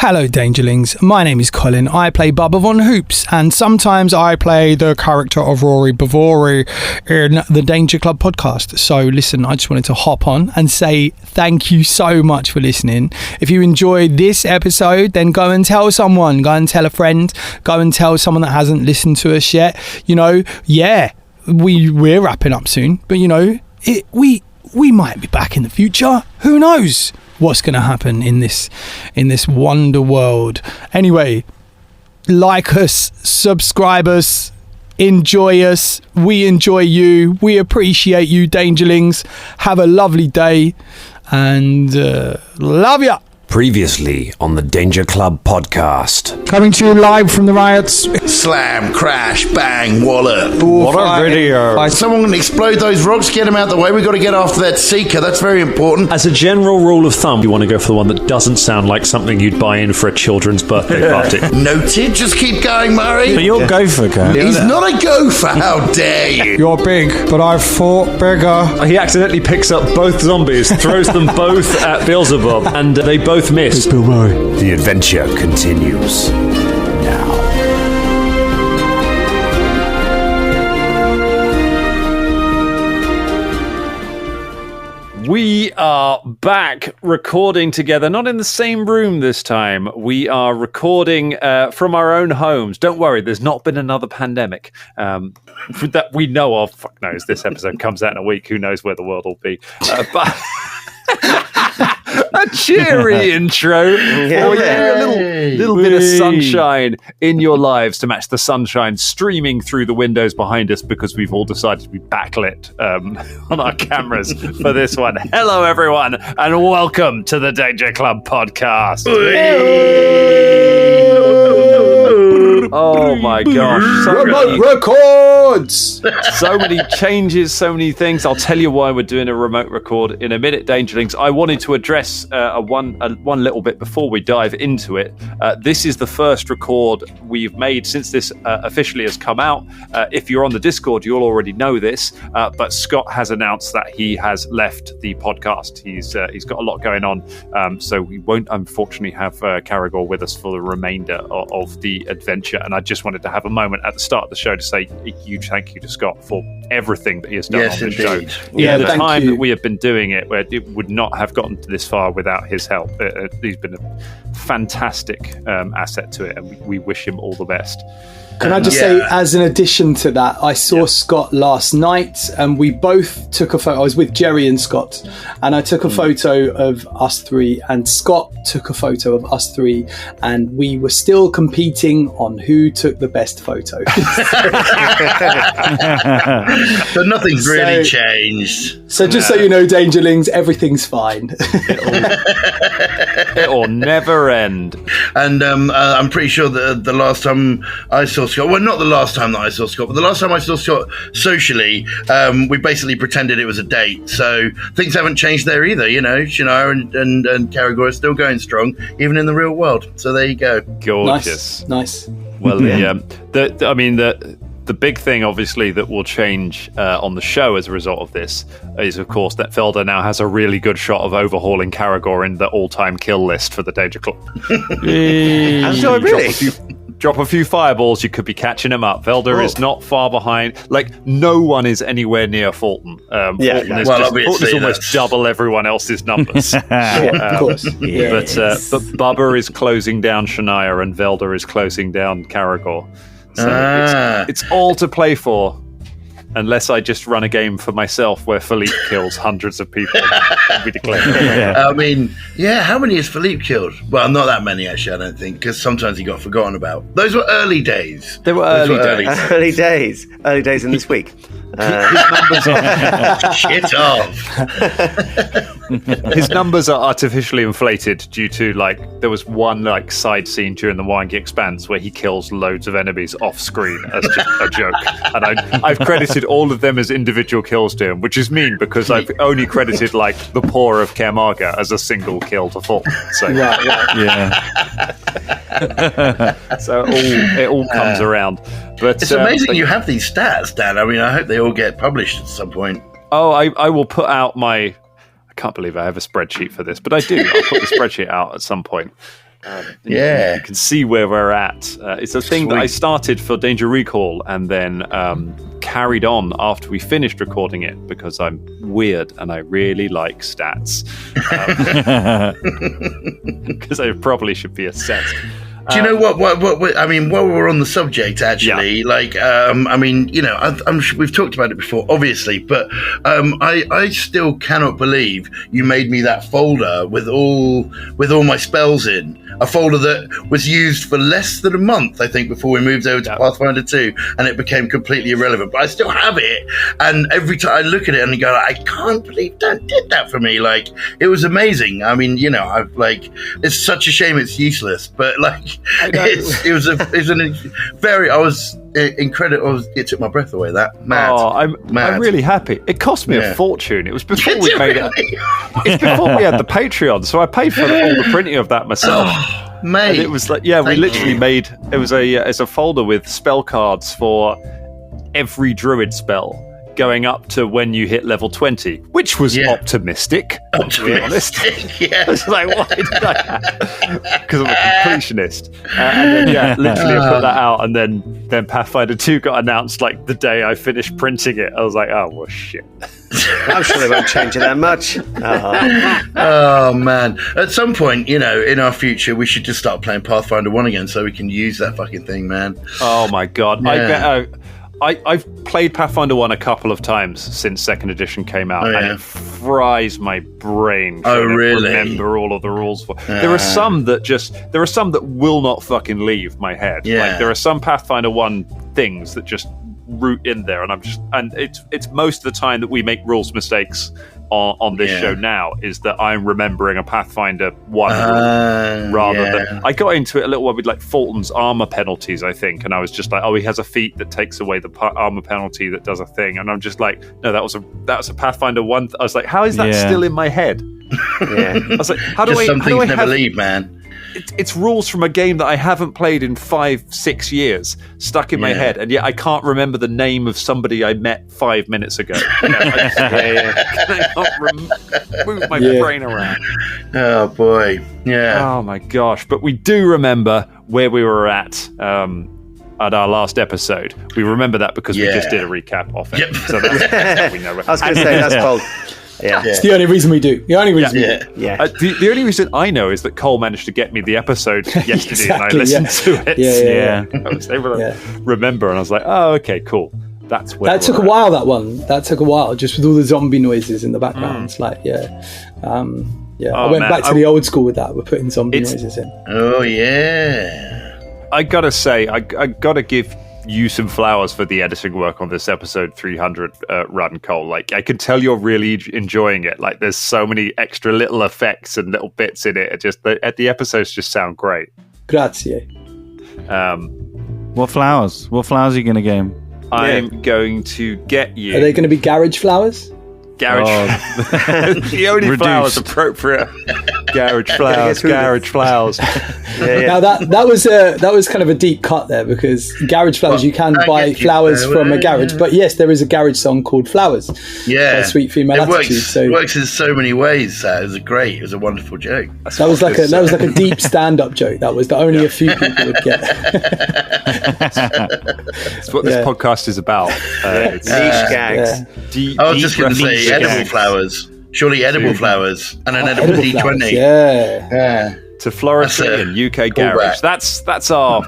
Hello Dangerlings, my name is Colin, I play Bubba Von Hoops, and sometimes I play the character of Rory Bavori in the Danger Club podcast. So listen, I just wanted to hop on and say thank you so much for listening. If you enjoyed this episode, then go and tell someone, go and tell a friend, go and tell someone that hasn't listened to us yet. You know, yeah, we're wrapping up soon, but you know, we might be back in the future. Who knows what's going to happen in this wonder world? Anyway, like us, subscribe us, enjoy us. We enjoy you. We appreciate you, Dangerlings. Have a lovely day and love ya. Previously on the Danger Club podcast. Coming to you live from the riots. Slam, crash, bang, wallop. What a video. Someone can explode those rocks, get them out the way. We've got to get after that seeker. That's very important. As a general rule of thumb, you want to go for the one that doesn't sound like something you'd buy in for a children's birthday party. Noted. Just keep going, Murray. But you're a gopher, guy. He's not a gopher. How dare you? You're big, but I've fought bigger. He accidentally picks up both zombies, throws them both at Beelzboob, and they both miss. Bill Murray. The adventure continues now. We are back recording together, not in the same room this time. We are recording from our own homes. Don't worry, there's not been another pandemic that we know of. Fuck knows, this episode comes out in a week. Who knows where the world will be. But a cheery intro for you. A little bit of sunshine in your lives to match the sunshine streaming through the windows behind us because we've all decided to be backlit on our cameras for this one. Hello, everyone, and welcome to the Danger Club podcast. Oh my gosh. Remote records! So many changes, so many things. I'll tell you why we're doing a remote record in a minute, Dangerlings. I wanted to address one little bit before we dive into it. This is the first record we've made since this officially has come out. If you're on the Discord, you'll already know this, but Scott has announced that he has left the podcast. He's got a lot going on, so we won't unfortunately have Caragor with us for the remainder of the adventure. And I just wanted to have a moment at the start of the show to say a huge thank you to Scott for everything that he has done on the show. Yeah, the time you. that we have been doing it, where it would not have gotten to this far without his help. He's been a fantastic asset to it, and we wish him all the best. Can I just say, as an addition to that, I saw Scott last night and we both took a photo. I was with Jerry and Scott, and I took a photo of us three, and Scott took a photo of us three, and we were still competing on who took the best photo. But nothing's really changed. So just so you know, Dangerlings, everything's fine. It'll never end. And I'm pretty sure that the last time I saw Scott, well, not the last time that I saw Scott, but the last time I saw Scott socially, we basically pretended it was a date. So things haven't changed there either, you know. Shania and Caragor are still going strong, even in the real world. So there you go. Gorgeous. Nice. Well, the big thing, obviously, that will change on the show as a result of this is, of course, that Felder now has a really good shot of overhauling Caragor in the all-time kill list for the Danger Club. Drop a few fireballs, you could be catching him up. Felder is not far behind. Like, no one is anywhere near Fulton. Fulton is almost double everyone else's numbers. Of course. But Bubba is closing down Shania, and Velda is closing down Caragor. So it's all to play for, unless I just run a game for myself where Philippe kills hundreds of people. We declare. I mean, how many has Philippe killed? Well, not that many, actually, I don't think, because sometimes he got forgotten about. Those were early days. They were early days. Early days in this week. His numbers are shit off. His numbers are artificially inflated due to, like, there was one side scene during the Wangi Expanse where he kills loads of enemies off screen as just a joke, and I've credited all of them as individual kills to him, which is mean because I've only credited the Paw of Caermarga as a single kill to Fulton. So so it all comes around. But it's amazing you have these stats, Dan. I mean, I hope they all get published at some point. Oh, I will put out my... I can't believe I have a spreadsheet for this, but I do. I'll put the spreadsheet out at some point. Yeah. You can see where we're at. It's a thing that I started for Danger Recall and then carried on after we finished recording it because I'm weird and I really like stats. Because I probably should be assessed. Do you know what? I mean, while we're on the subject, actually, I mean, you know, I'm sure we've talked about it before, obviously, but I still cannot believe you made me that folder with all my spells in. A folder that was used for less than a month, I think, before we moved over to Pathfinder 2, and it became completely irrelevant. But I still have it, and every time I look at it and go, I can't believe Dan did that for me. Like, it was amazing. I mean, you know, it's such a shame it's useless, but like, it was incredible. It took my breath away. That mad. Oh, I'm really happy. It cost me a fortune. It was before we made it. It's before we had the Patreon, so I paid for all the printing of that myself. Mate, and it was like, we literally made. It was a folder with spell cards for every druid spell going up to when you hit level 20, which was optimistic. To be honest, I was like, why did I? Because I'm a completionist. And then, literally I put that out, and then Pathfinder 2 got announced like the day I finished printing it. I was like, oh well, shit. I'm sure they won't change it that much. Oh man! At some point, you know, in our future, we should just start playing Pathfinder 1 again, so we can use that fucking thing, man. Oh my god! Yeah. I've played Pathfinder 1 a couple of times since 2nd edition came out, and it fries my brain trying to remember all of the rules. There are some that will not fucking leave my head. Yeah. Like, there are some Pathfinder 1 things that just root in there, and it's most of the time that we make rules mistakes on this show now is that I'm remembering a Pathfinder 1 rule rather than... I got into it a little while with like Fulton's armor penalties, I think, and I was just like, oh, he has a feat that takes away the armor penalty that does a thing, and I'm just like, no, that was a Pathfinder 1. I was like, how is that still in my head? I was like, how do some things never leave, man. It's rules from a game that I haven't played in 5-6 years stuck in my head, and yet I can't remember the name of somebody I met 5 minutes ago. I can't move my brain around. Oh boy, oh my gosh! But we do remember where we were at our last episode. We remember that because we just did a recap of it. Yep. So that's we know. I was going to say that's bold. Yeah. It's the only reason we do. The only reason we do. The only reason I know is that Cole managed to get me the episode yesterday and I listened to it. I was able to remember, and I was like, oh, okay, cool. That's where that took a while, that one. That took a while, just with all the zombie noises in the background. It's like, I went back to the old school with that. We're putting zombie noises in. Oh, yeah. I gotta say, I gotta give you some flowers for the editing work on this episode 300 run, Cole. Like, I can tell you're really enjoying it. Like, there's so many extra little effects and little bits in it. The episodes just sound great. Grazie. What flowers? What flowers are you going to get him? I'm going to get you. Are they going to be garage flowers? Garage. The only flowers appropriate. Garage flowers. Now that was kind of a deep cut there, because garage flowers, you can buy flowers from a garage, but yes, there is a garage song called Flowers. Yeah, by Sweet Female Attitude. It works in so many ways. It was a wonderful joke. That was like a deep stand-up joke. That was that only a few people would get. That's what this podcast is about. Niche gags. I was just going to say edible flowers. Surely edible flowers and an edible D20. Flowers, yeah. To Florissant in UK Garage. That's our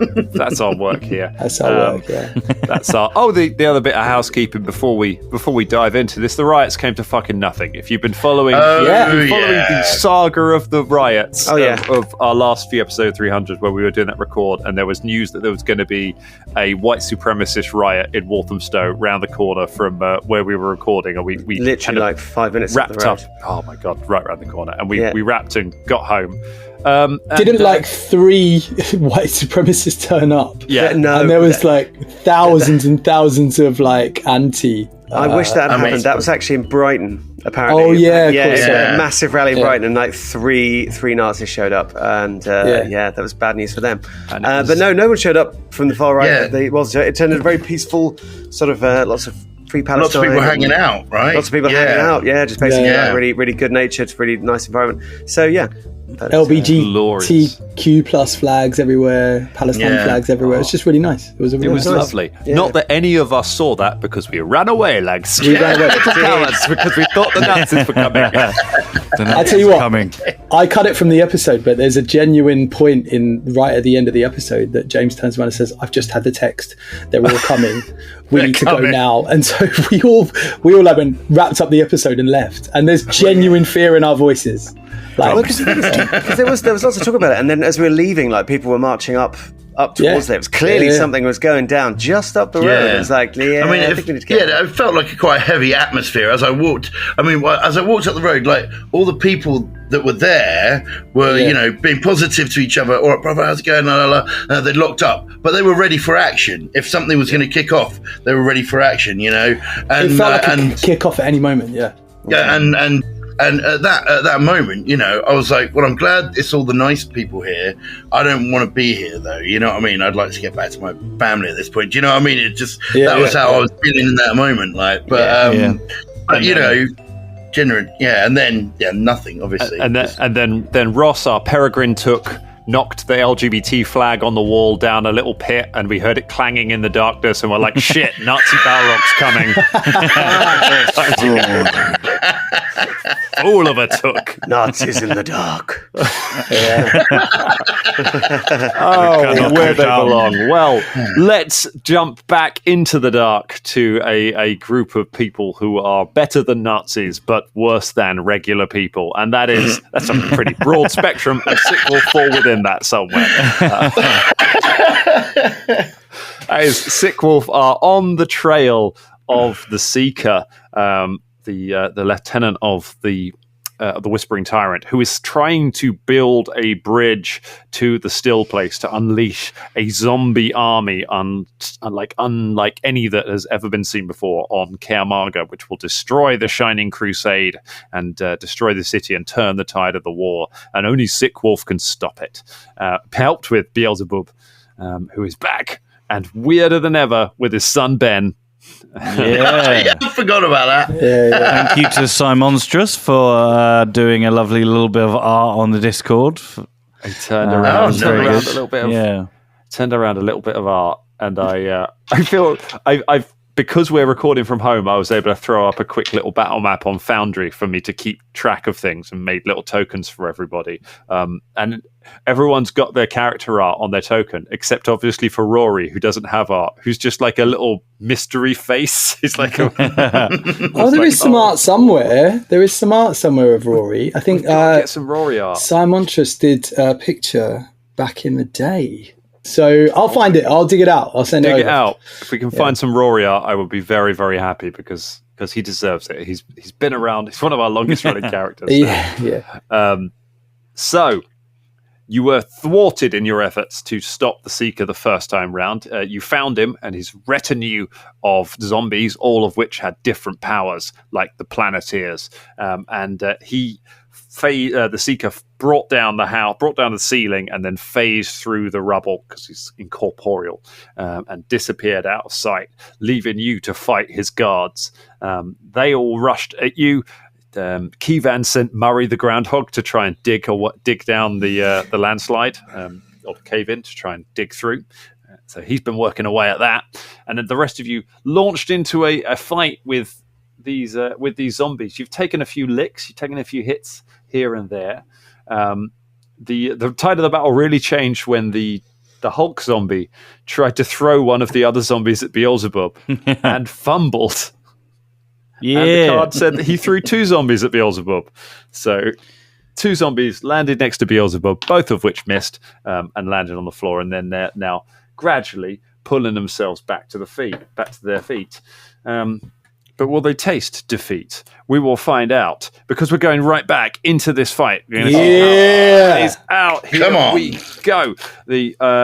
work here. That's our work, yeah. That's our the other bit of housekeeping before we dive into this. The riots came to fucking nothing. If you've been following the saga of the riots of our last few episode 300 where we were doing that record, and there was news that there was going to be a white supremacist riot in Walthamstow round the corner from where we were recording, and we literally like 5 minutes wrapped up. Oh my god, right around the corner, and we wrapped and got home. Didn't like 3 white supremacists turn up? Yeah, no. And there was like thousands and thousands of like anti. I wish that had happened. That was actually in Brighton, apparently. Oh yeah, a massive rally in Brighton, and like three Nazis showed up, and that was bad news for them. But no one showed up from the far right. It turned into a very peaceful sort of lots of free Palestine. Lots of people hanging out, right? Lots of people hanging out. Yeah, just basically really, really good natured, really nice environment. So LGBTQ plus flags everywhere, Palestine flags everywhere. It's just really nice. It was lovely. Yeah. Not that any of us saw that because we ran away like we ran away because we thought the Nazis were coming. I tell you what, I cut it from the episode, but there's a genuine point right at the end of the episode that James turns around and says, "I've just had the text. They're all coming. We need to go now." And so we all wrapped up the episode and left. And there's genuine fear in our voices. Because there was lots of talk about it, and then as we were leaving, like people were marching up towards there. It was clearly something was going down just up the road. It was like, I think we need to get it felt like quite a heavy atmosphere as I walked. I mean, as I walked up the road, like all the people that were there were, being positive to each other. All right, brother, how's it going? They'd locked up, but they were ready for action. If something was going to kick off, they were ready for action. And it felt like it kick off at any moment. And at that moment, I was like, well, I'm glad it's all the nice people here. I don't want to be here, though. You know what I mean? I'd like to get back to my family at this point. Do you know what I mean? It just, that was how I was feeling in that moment. Genuine, and then, nothing, obviously. And then Ross, our peregrine, knocked the LGBT flag on the wall down a little pit, and we heard it clanging in the darkness, and we're like, shit, Nazi Balrog's coming. All of it took. Nazis in the dark. Where they belong. Well, let's jump back into the dark to a group of people who are better than Nazis, but worse than regular people. And that's a pretty broad spectrum, and Sickwolf fall within that somewhere. As Sickwolf are on the trail of the Seeker, the lieutenant of the Whispering Tyrant, who is trying to build a bridge to the Still Place to unleash a zombie army unlike any that has ever been seen before on Caermarga, which will destroy the Shining Crusade and destroy the city and turn the tide of the war. And only Sickwolf can stop it, helped with Beelzeboob, who is back and weirder than ever with his son Ben. I forgot about that. Thank you to Simonstrous for doing a lovely little bit of art on the Discord. I turned around a little bit of art, and I feel I've because we're recording from home, I was able to throw up a quick little battle map on Foundry for me to keep track of things, and made little tokens for everybody. And everyone's got their character art on their token, except obviously for Rory, who doesn't have art, who's just like a little mystery face. He's like, there is some art somewhere. There is some art somewhere of Rory. I think get some Rory art. Simontress did a picture back in the day. So I'll find it. I'll dig it out. I'll send it over. Dig it out. If we can find some Rory art, I will be very, very happy because he deserves it. He's been around. He's one of our longest running characters. So you were thwarted in your efforts to stop the Seeker the first time round. You found him and his retinue of zombies, all of which had different powers, like the Planeteers. The Seeker brought down the ceiling, and then phased through the rubble because he's incorporeal, and disappeared out of sight, leaving you to fight his guards. They all rushed at you. Kevan sent Murray the groundhog to try and dig down the landslide, or cave in to try and dig through. So he's been working away at that, and then the rest of you launched into a fight with these zombies. You've taken a few licks, you've taken a few hits here and there. The tide of the battle really changed when the Hulk zombie tried to throw one of the other zombies at Beelzeboob and fumbled. Yeah. And the card said that he threw two zombies at Beelzeboob. So two zombies landed next to Beelzeboob, both of which missed, and landed on the floor, and then they're now gradually pulling themselves back to their feet. But will they taste defeat? We will find out, because we're going right back into this fight. He's out. Here Come on. We go.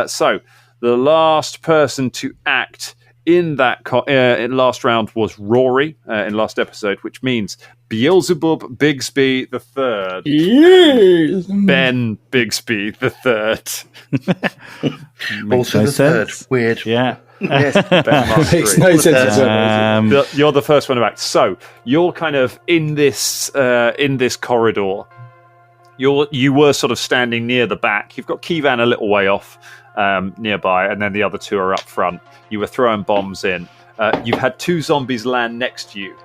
So the last person to act in that in last round was Rory in last episode, which means Beelzeboob Bigsby the Third. Yes. Ben Bigsby the Third. Also the third. Weird. Yeah. Yes. Makes no sense. You're the first one to act. So you're kind of in this corridor. You were sort of standing near the back. You've got Kevan a little way off nearby, and then the other two are up front. You were throwing bombs in. You've had two zombies land next to you.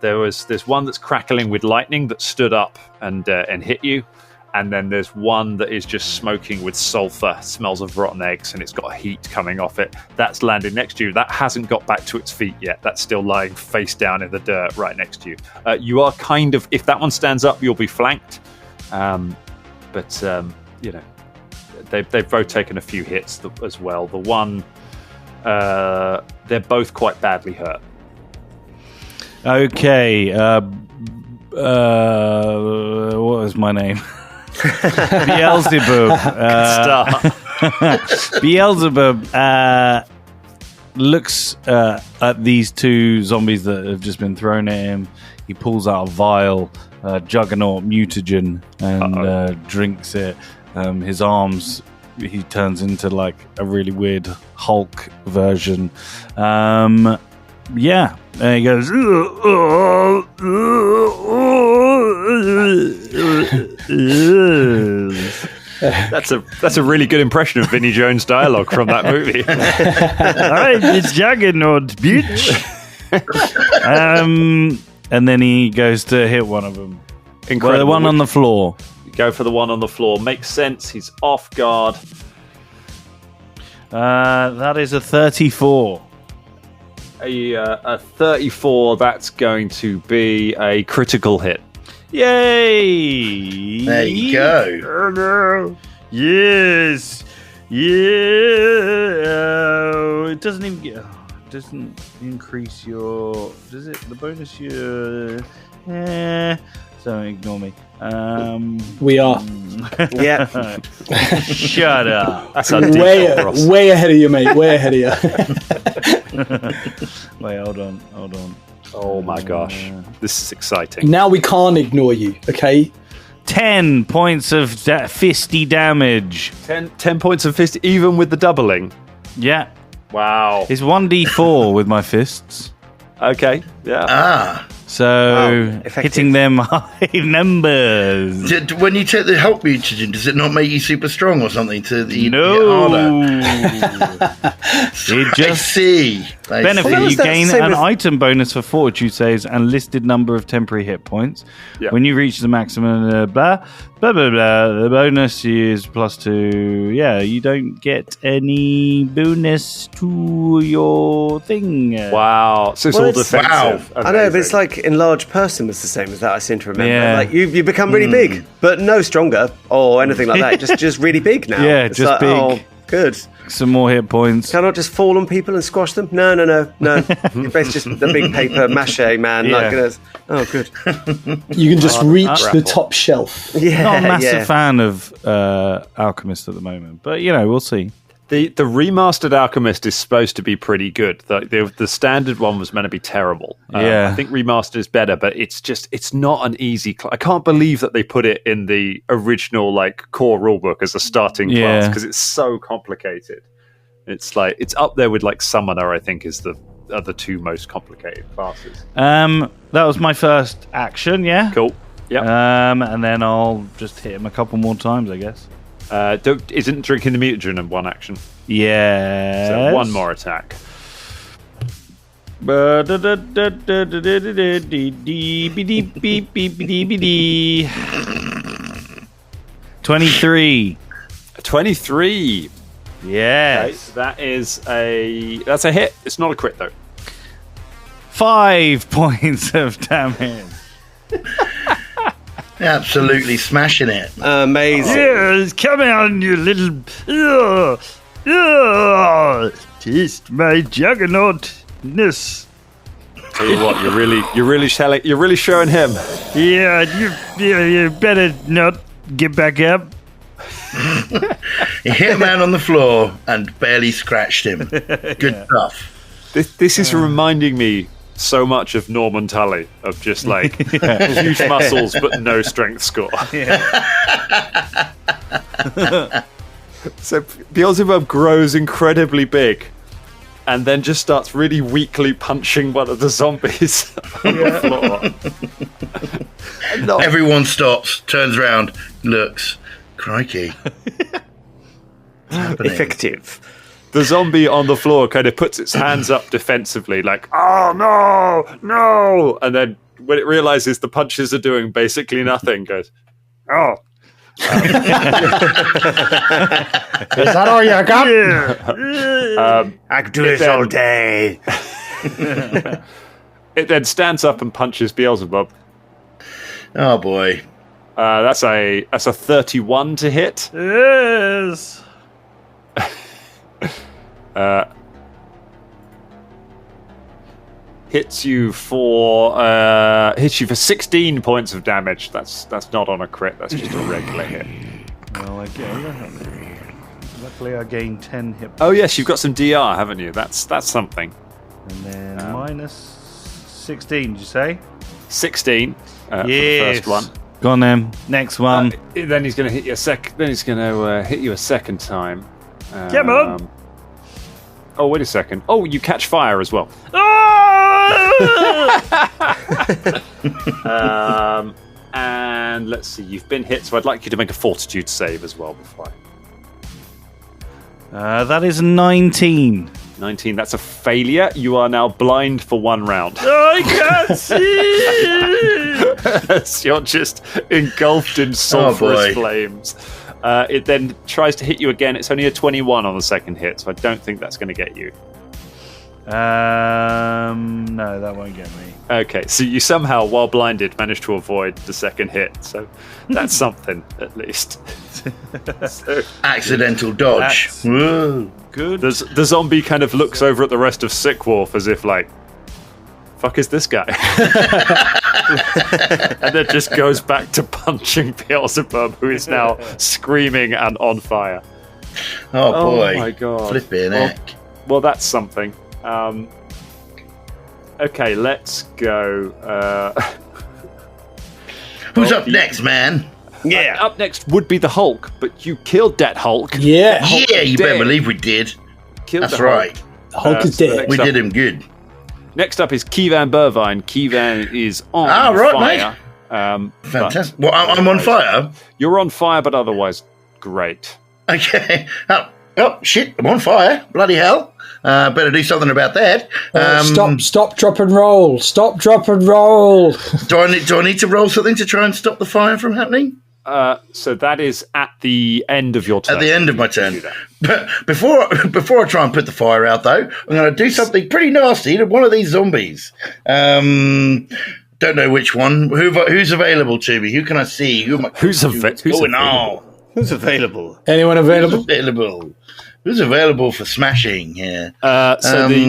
There's one that's crackling with lightning that stood up and hit you, and then there's one that is just smoking with sulfur, smells of rotten eggs, and it's got heat coming off it. That's landed next to you. That hasn't got back to its feet yet. That's still lying face down in the dirt right next to you. You are kind of, if that one stands up, you'll be flanked. But they've both taken a few hits as well. The one, they're both quite badly hurt. Okay. What was my name? Beelzeboob. Beelzeboob looks at these two zombies that have just been thrown at him. He pulls out a vial, juggernaut mutagen, and drinks it. His arms, he turns into like a really weird Hulk version. Yeah, and he goes. That's a really good impression of Vinnie Jones dialogue from that movie. I'm the juggernaut, bitch. And then he goes to hit one of them. Incredible. Well, the one on the floor. Go for the one on the floor. Makes sense. He's off guard. That is a 34. A 34. That's going to be a critical hit. Yay! There you go. Yes. Yeah. It doesn't even get. Doesn't increase your. Does it? The bonus your. So ignore me. We are. Yeah. Shut up. That's a way ahead of you, mate. Way ahead of you. Wait, hold on. Oh my gosh. This is exciting. Now we can't ignore you, okay? 10 points of fisty damage. 10 points of fist, even with the doubling. Yeah. Wow. It's 1d4 with my fists. Okay. Yeah. So, hitting them high numbers. When you take the help mutagen, does it not make you super strong or something? No. It just see. Benefit, you gain an item bonus for fortitude saves and listed number of temporary hit points. Yep. When you reach the maximum, blah, blah, blah, blah. The bonus is +2. Yeah, you don't get any bonus to your thing. Wow. So it's all defensive. Wow. I know, but it's like enlarged person was the same as that. I seem to remember. Yeah. Like you become really big, but no stronger or anything like that. just really big now. Yeah, it's just like, big. Oh, good. Some more hit points. Can I not just fall on people and squash them? No. You're basically just the big paper mache man. Yeah. Like this. Oh, good. You can just reach the top shelf. Yeah, Not a massive fan of Alchemist at the moment, but we'll see. The remastered Alchemist is supposed to be pretty good. The standard one was meant to be terrible. Yeah. I think remastered is better, but it's not an easy class. I can't believe that they put it in the original core rulebook as a starting class because it's so complicated. It's up there with Summoner, I think, is the two most complicated classes. That was my first action, yeah? Cool. Yeah. And then I'll just hit him a couple more times, I guess. Isn't drinking the mutagen in one action? Yeah. So one more attack. 23. 23. Yes. Okay, that's a hit. It's not a crit though. 5 points of damage. Absolutely smashing it. Amazing. Yes, come on, you little. Taste my juggernautness. Tell you what, you're really showing him. Yeah, you better not get back up. He hit a man on the floor and barely scratched him. Good stuff. This is reminding me so much of Norman Tully, of just huge muscles but no strength score. So Beelzeboob grows incredibly big and then just starts really weakly punching one of the zombies on the floor. Everyone stops, turns around, looks. Crikey. Effective. The zombie on the floor kind of puts its hands up defensively, like, oh, no. And then when it realizes the punches are doing basically nothing, goes, oh. Is that all you got? I could do this all day. It then stands up and punches Beelzeboob. Oh, boy. That's a 31 to hit. Yes. Hits you for 16 points of damage. That's not on a crit. That's just a regular hit. Well, luckily I gained 10 hit. Oh yes, you've got some DR, haven't you? That's something. And then minus 16. Did you say 16 for the first one? Go on then. Next one. Then he's going to hit you a sec. Then he's going to hit you a second time. Come on. Oh, wait a second. Oh, you catch fire as well. And let's see. You've been hit, so I'd like you to make a fortitude save as well before. That is 19. 19. That's a failure. You are now blind for 1 round. I can't see. So you're just engulfed in sulphurous flames. It then tries to hit you again. It's only a 21 on the second hit, so I don't think that's going to get you. No, that won't get me. Okay, so you somehow, while blinded, managed to avoid the second hit. So that's something, at least. Accidental dodge. Whoa. Good. The zombie kind of looks over at the rest of Sickwolf as if like, fuck is this guy? And then just goes back to punching Beelzeboob, who is now screaming and on fire. Oh boy. Oh my god. Flipping heck. Well, that's something. Okay, let's go. Who's up next, man? Yeah. Up next would be the Hulk, but you killed that Hulk. Yeah. Yeah, you better believe we did. Killed That's the Hulk. right. Hulk is dead. We did him good. Next up is Kevan Burvine. Kevan is on right, fire. mate. Fantastic. Well, I'm on fire. You're on fire, but otherwise great. Okay. Oh, shit. I'm on fire. Bloody hell. Better do something about that. Stop, drop, and roll. Stop, drop, and roll. Do I need to roll something to try and stop the fire from happening? So that is at the end of your turn. At the end of my turn. But before I try and put the fire out, though, I'm going to do something pretty nasty to one of these zombies. Don't know which one. Who's available to me? Who can I see? Who's available? Who's available? Anyone available? Who's available for smashing here? So the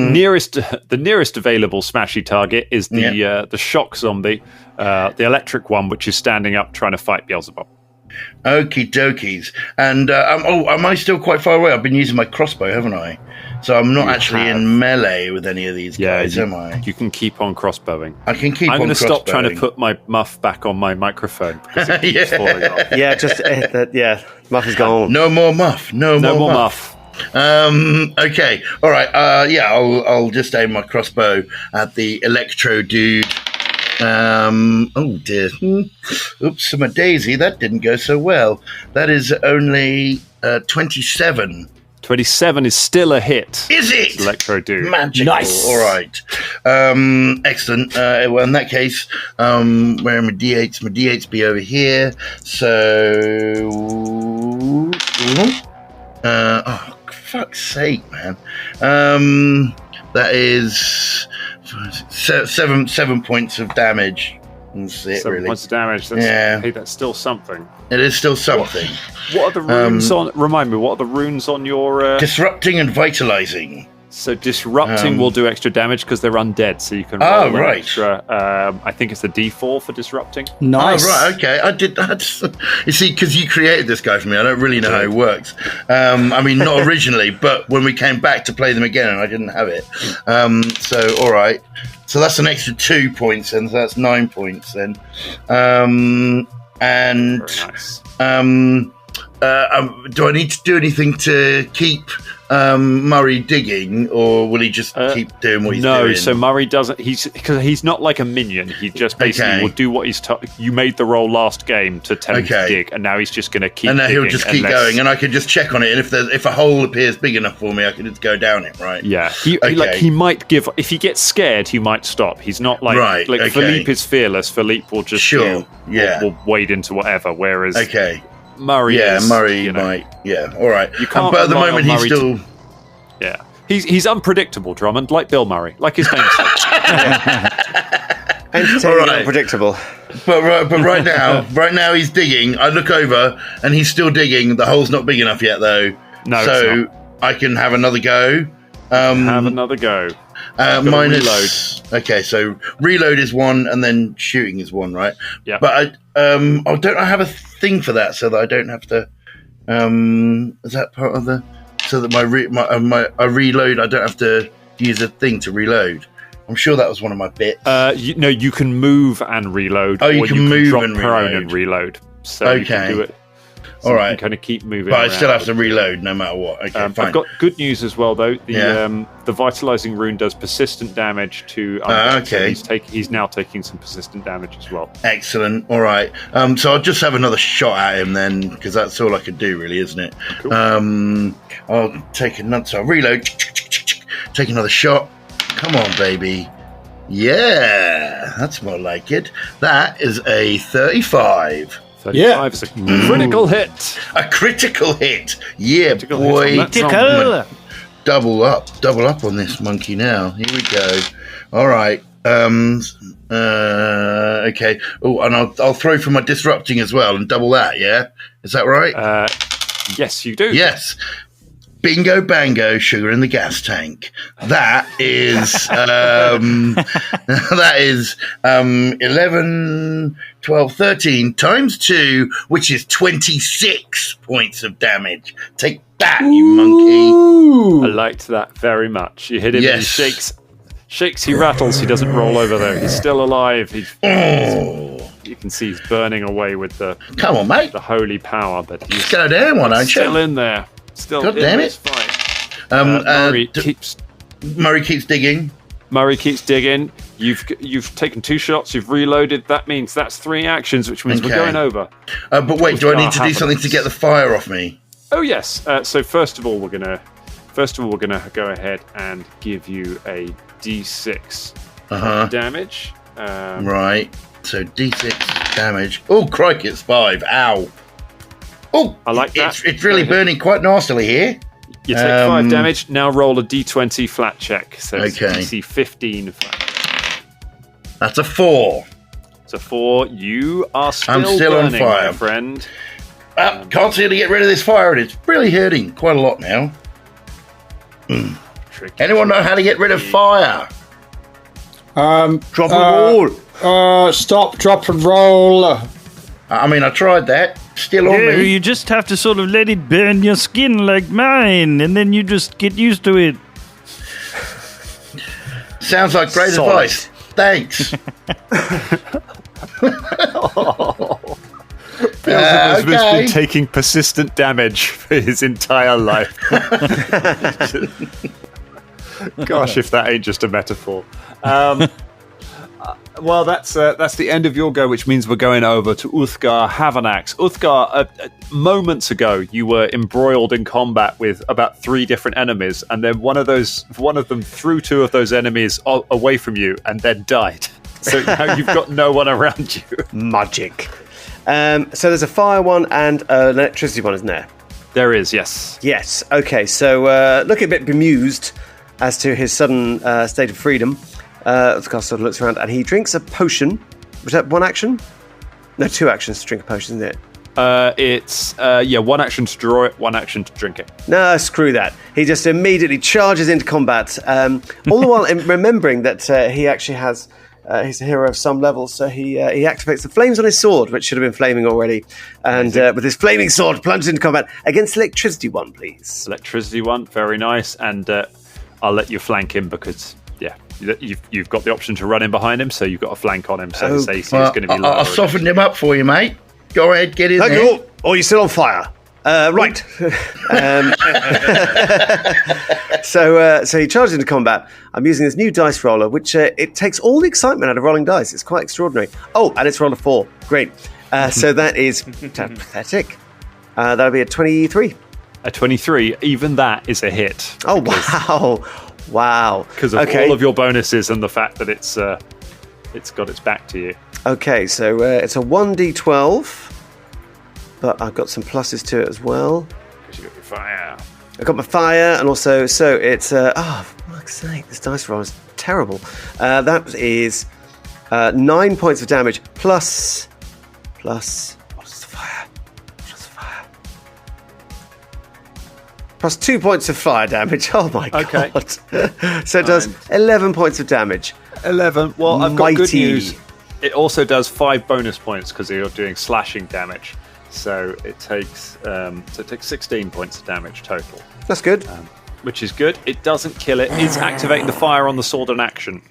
nearest available smashy target is the shock zombie, the electric one, which is standing up trying to fight Beelzeboob. Okie dokies. And am I still quite far away? I've been using my crossbow, haven't I? So I'm not in melee with any of these guys, am I? You can keep on crossbowing. I can keep on crossbowing. I'm going to stop trying to put my muff back on my microphone because it keeps falling off. Yeah, muff is gone. No more muff. No more muff. Okay. All right. I'll just aim my crossbow at the electro dude. Oh dear. Oops, my daisy. That didn't go so well. That is only 27. 27 is still a hit. Is it? Electro dude. Magical. Nice. All right. Excellent. Well, in that case, where are my D8s? My D8s be over here. So, oh, fuck's sake, man. That is 7 points of damage. That's it, 7 really. points of damage. Hey, that's still something. It is still something. What are the runes on? Remind me. What are the runes on your? Disrupting and vitalizing. So disrupting will do extra damage because they're undead. So you can roll right. extra. I think it's a D4 for disrupting. Nice. Oh, right. Okay. I did that. You see, because you created this guy for me, I don't really know how it works. I mean, not originally, but when we came back to play them again, and I didn't have it. So all right. So that's an extra 2 points, and so that's 9 points then. And very nice. do I need to do anything to keep Murray digging, or will he just keep doing what he's doing? No, so Murray doesn't. Because he's not like a minion. He just basically will do what he's. You made the roll last game to tell him to dig, and now he's just going to keep. And now digging he'll just keep going, and I can just check on it. And if a hole appears big enough for me, I can just go down it, right? Yeah, he might give. If he gets scared, he might stop. He's not like Philippe is fearless. Philippe will just will wade into whatever. Whereas Murray, might. Yeah, all right. You can't. But at the moment, he's still. He's unpredictable, Drummond, like Bill Murray, like his name says. Entertaining, unpredictable. But right now he's digging. I look over and he's still digging. The hole's not big enough yet, though. No, so it's not. I can have another go. Minus. Reload. Okay, so reload is 1, and then shooting is 1, right? Yeah. But don't I have a thing for that so that I don't have to? Is that part of the? So that I reload, I don't have to use a thing to reload. I'm sure that was one of my bits. You can move and reload. Oh, you can move drop and prone reload. and reload. So you can do it. So all you right. can kind of keep moving. But I around. still have to reload no matter what. Okay, fine. I've got good news as well, though. The vitalizing rune does persistent damage to. Okay. So he's now taking some persistent damage as well. Excellent. All right. So I'll just have another shot at him then, because that's all I can do, really, isn't it? Cool. I'll take another. So I'll reload. Take another shot. Come on, baby. Yeah, that's more like it. That is a 35. 35 is a critical hit. A critical hit. Yeah, Critical boy. hit on Double up on this monkey now. Here we go. All right. Okay. Oh, and I'll throw for my disrupting as well and double that. Yeah, is that right? Yes, you do. Yes. Bingo bango, sugar in the gas tank. That is 11, 12, 13 times 2, which is 26 points of damage. Take that, you monkey. I liked that very much. You hit him and he shakes, he rattles, he doesn't roll over though. He's still alive. You can see he's burning away with the come on, mate. The holy power, but he's go down one, aren't you? Still in there. Still God in damn this it. fight. Murray keeps digging. Murray keeps digging. You've taken 2 shots. You've reloaded. That means that's 3 actions, which means we're going over. But wait, do I need to do something to get the fire off me? Oh yes. So first of all, we're gonna go ahead and give you a D6 damage. Right. So D6 damage. Oh crikey, it's 5. Ow. Oh, I like that. It's really burning quite nastily here. You take 5 damage. Now roll a D20 flat check. So it's Okay. DC 15 flat. That's a 4. It's a 4. You are still I'm still on burning, fire. my friend. Can't seem to get rid of this fire, and it's really hurting quite a lot now. Anyone know how to get rid of fire? Drop and roll. Stop, drop, and roll. I mean, I tried that. Still on me. You just have to sort of let it burn your skin like mine, and then you just get used to it. Sounds like great advice. Thanks. Beelzeboob has been taking persistent damage for his entire life. Gosh, if that ain't just a metaphor. Well, that's the end of your go, which means we're going over to Uthgar Havanax. Uthgar, moments ago, you were embroiled in combat with about 3 different enemies, and then one of them threw 2 of those enemies away from you, and then died. So now you've got no one around you. Magic. So there's a fire one and an electricity one, isn't there? There is, yes. Yes. Okay. So looking a bit bemused as to his sudden state of freedom, Uthgar sort of looks around and he drinks a potion. Was that 1 action? No, 2 actions to drink a potion, isn't it? It's 1 action to draw it, 1 action to drink it. No, screw that. He just immediately charges into combat, all the while remembering that he actually has. He's a hero of some level, so he activates the flames on his sword, which should have been flaming already, and with his flaming sword plunges into combat against the electricity one, please. Electricity one, very nice, and I'll let you flank him because you've got the option to run in behind him, so you've got a flank on him, so his AC is going to be lower. I'll soften him up for you, mate. Go ahead, get in there. Oh, you're still on fire. Right. So he charges into combat. I'm using this new dice roller, which it takes all the excitement out of rolling dice. It's quite extraordinary. Oh, and it's roll a 4. Great. So that is pathetic. That'll be a 23. A 23. Even that is a hit. Oh, wow. Because of all of your bonuses and the fact that it's got its back to you. Okay, so it's a 1d12. But I've got some pluses to it as well. Because you got your fire. I've got my fire, and also, so it's, for fuck's sake, this dice roll is terrible. That is 9 points of damage, plus, what's the fire? Plus 2 points of fire damage. Oh my god. So it does 11 points of damage. 11. Well, I've got good news. It also does 5 bonus points because you're doing slashing damage. So it takes 16 points of damage total. That's good. Which is good. It doesn't kill it. It's activating the fire on the sword in action.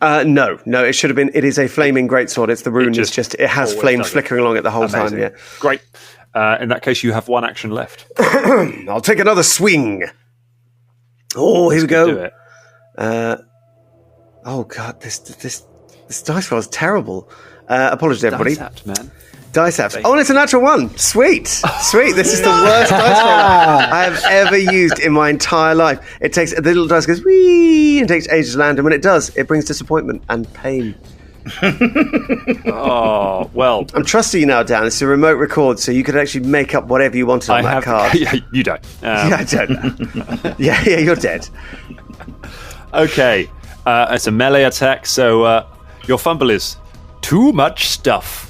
No. It should have been. It is a flaming greatsword. It's the rune. It has flames flickering along it the whole time. Yeah. Great. In that case, you have 1 action left. I'll take another swing. Oh, here we go. Do it. Oh god, this dice roll is terrible. Apologies, everybody. Dice-apt, man. Dice apps. Oh, and it's a natural 1. Sweet. This is the worst dice roll I have ever used in my entire life. It takes the little dice goes wee and takes ages to land, and when it does, it brings disappointment and pain. Oh well. I'm trusting you now, Dan. It's a remote record, so you could actually make up whatever you wanted on that card. Yeah, you don't. Yeah, I don't. yeah, you're dead. Okay, it's a melee attack, so your fumble is too much stuff.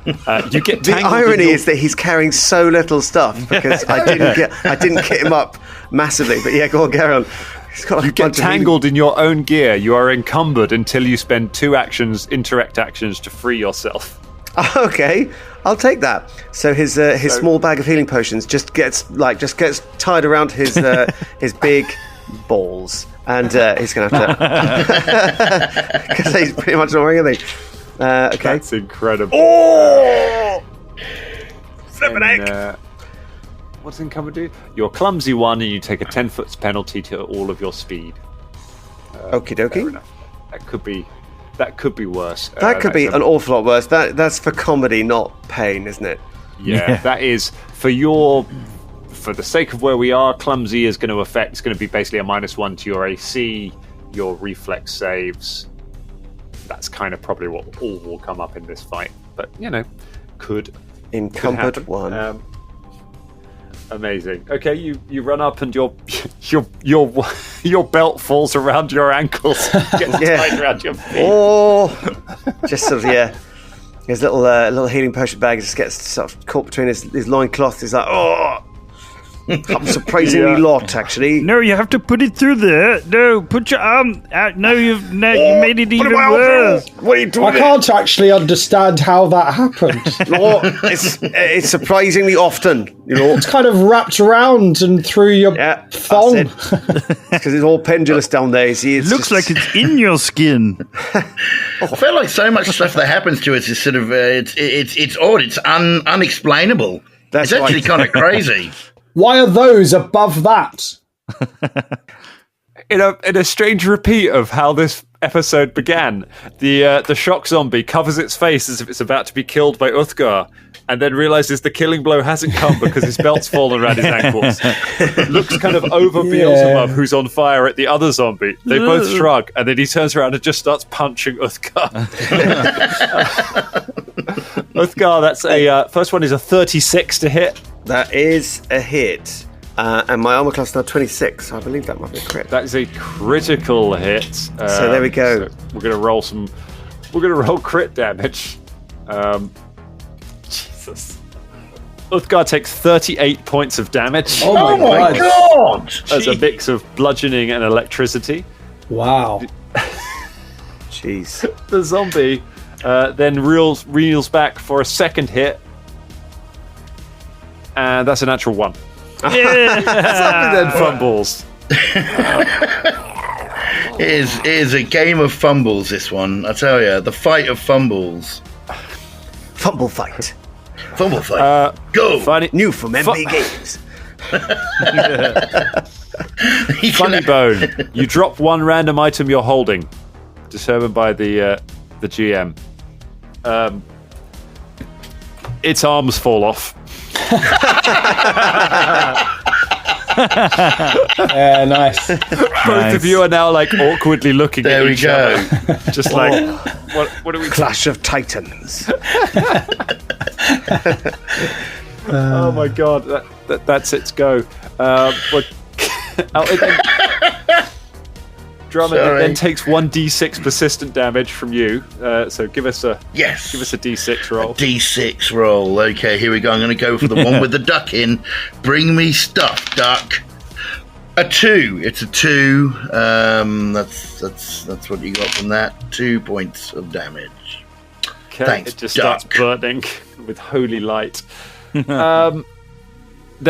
You get the irony is that he's carrying so little stuff because I didn't get him up massively. But yeah, go on, carry on. He's got you get tangled in your own gear. You are encumbered until you spend 2 interact actions to free yourself. Okay, I'll take that. So his small bag of healing potions just gets tied around his big balls, and he's gonna have to because he's pretty much not wearing anything. Okay. That's incredible. Oh! Flippin' heck. What's encumbered do? You're clumsy 1 and you take a 10-foot penalty to all of your speed. Okie dokie. That could be worse. That could be an awful lot worse. That's for comedy, not pain, isn't it? Yeah. That is for the sake of where we are, clumsy is going to affect. It's going to be basically a -1 to your AC, your reflex saves. That's kind of probably what all will come up in this fight, but could encumbered happen. 1. Amazing. Okay, you run up and your belt falls around your ankles, gets tied around your feet. Oh, just sort of his little healing potion bag just gets sort of caught between his loincloth. He's like, oh. I'm surprisingly lot, actually. No, you have to put it through there. No, put your arm out. No, you made it even worse. What are you doing? I can't actually understand how that happened. It's surprisingly often, It's kind of wrapped around and through your thong. Because it's all pendulous down there. It looks like it's in your skin. I feel like so much stuff that happens to us is sort of it's odd. It's unexplainable. It's actually kind of crazy. Why are those above that? In a strange repeat of how this episode began, the shock zombie covers its face as if it's about to be killed by Uthgar, and then realizes the killing blow hasn't come because his belt's fallen around his ankles. Looks kind of over Beelzebub, who's on fire at the other zombie. They both shrug, and then he turns around and just starts punching Uthgar. Uthgar, that's first one is a 36 to hit. That is a hit. And my armor class is now 26, so I believe that might be a crit. That is a critical hit. So there we go. So we're going to roll We're going to roll crit damage. Jesus. Uthgar takes 38 points of damage. Oh my god! As a mix of bludgeoning and electricity. Wow. Jeez. The zombie then reels back for a second hit. And that's a natural 1. Yeah. Something then fumbles. It is a game of fumbles, this one. I tell you, the fight of fumbles. Fumble fight. Fumble fight. Go. Funny, New from MB Games. Funny bone. You drop one random item you're holding, determined by the GM. Its arms fall off. Yeah, nice. Both of you are now like awkwardly looking at each other. Just like, what are we? Clash of Titans. Oh my god, that's its go. Drummond then takes 1d6 persistent damage from you. So give us a d6 roll. D6 roll. Okay, here we go. I'm going to go for the one with the duck in. Bring me stuff, duck. A 2. It's a 2. That's what you got from that. 2 points of damage. Okay, Thanks, it just duck. starts burning with holy light. Then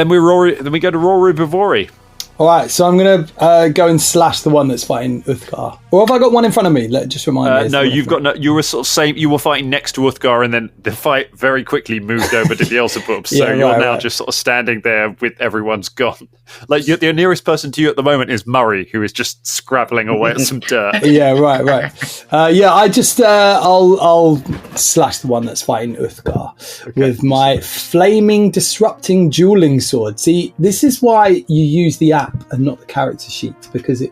we go to Rory Bavori. All right, so I'm going to go and slash the one that's fighting Uthgar. Or have I got one in front of me? Just remind me. No, you've got no. You were sort of same. You were fighting next to Uthgar, and then the fight very quickly moved over to Beelzeboob. So Yeah, you're right, now right. just sort of standing there with everyone's gone. Like the nearest person to you at the moment is Murray, who is just scrabbling away at some dirt. Yeah, right. I just I'll slash the one that's fighting Uthgar with my flaming disrupting dueling sword. See, this is why you use the app and not the character sheet, because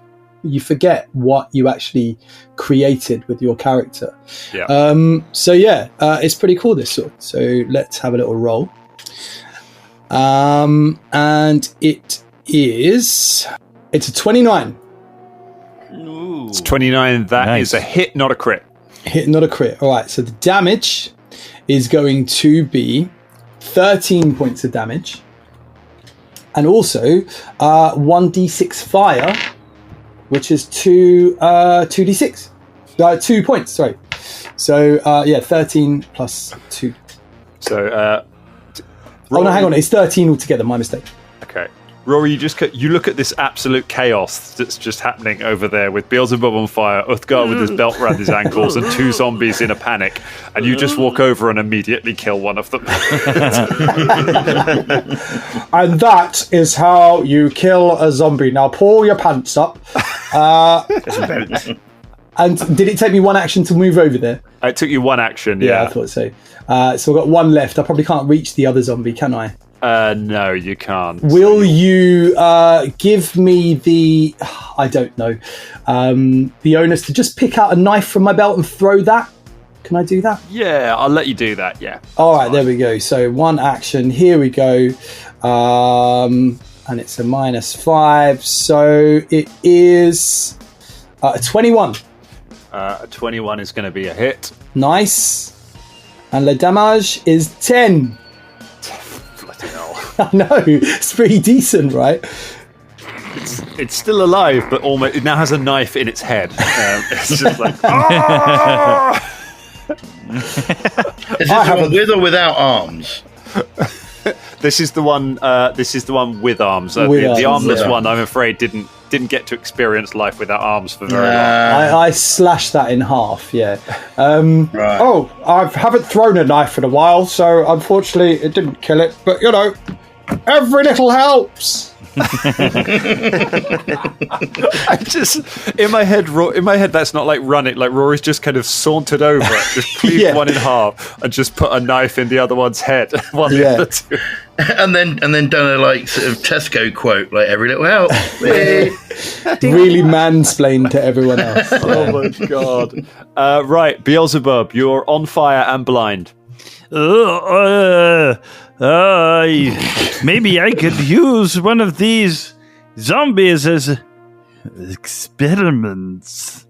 you forget what you actually created with your character. Yeah. It's pretty cool, this sword. So let's have a little roll. And it's a 29. It's 29. That is a hit, not a crit. Hit, not a crit. All right, so the damage is going to be 13 points of damage. And also 1d6 fire, which is 2d6. 2 points, sorry. So, 13 plus 2. So, Oh, no, hang on. It's 13 altogether. My mistake. okay. Rory, you look at this absolute chaos that's just happening over there with Beelzeboob on fire, Uthgar with his belt around his ankles, and 2 zombies in a panic, and you just walk over and immediately kill one of them. And that is how you kill a zombie. Now, pull your pants up. And did it take me one action to move over there? It took you one action, Yeah, I thought so. So I've got one left. I probably can't reach the other zombie, can I? No, you can't. Will you give me the, I don't know, the onus to just pick out a knife from my belt and throw that? Can I do that? Yeah, I'll let you do that, yeah. All right, there we go. So one action. Here we go. And it's a -5. So it is a 21. 21 is going to be a hit. Nice. And the damage is 10. Bloody hell. I know. It's pretty decent, right? It's still alive, but almost it now has a knife in its head. It's just like, "Ah!" Is this one with or without arms? This is the one. This is the one with arms. The armless one, I'm afraid, didn't get to experience life without arms for very long. I slashed that in half. Yeah. Right. Oh, I haven't thrown a knife in a while, so unfortunately it didn't kill it. But you know, every little helps. I just in my head, that's not like run it. Like Rory's just kind of sauntered over it, just cleaved one in half, and just put a knife in the other one's head. One the other two. And then done a like sort of Tesco quote, like every little help. Really mansplained to everyone else. Oh my god! Right, Beelzeboob, you're on fire and blind. Maybe I could use one of these zombies as experiments.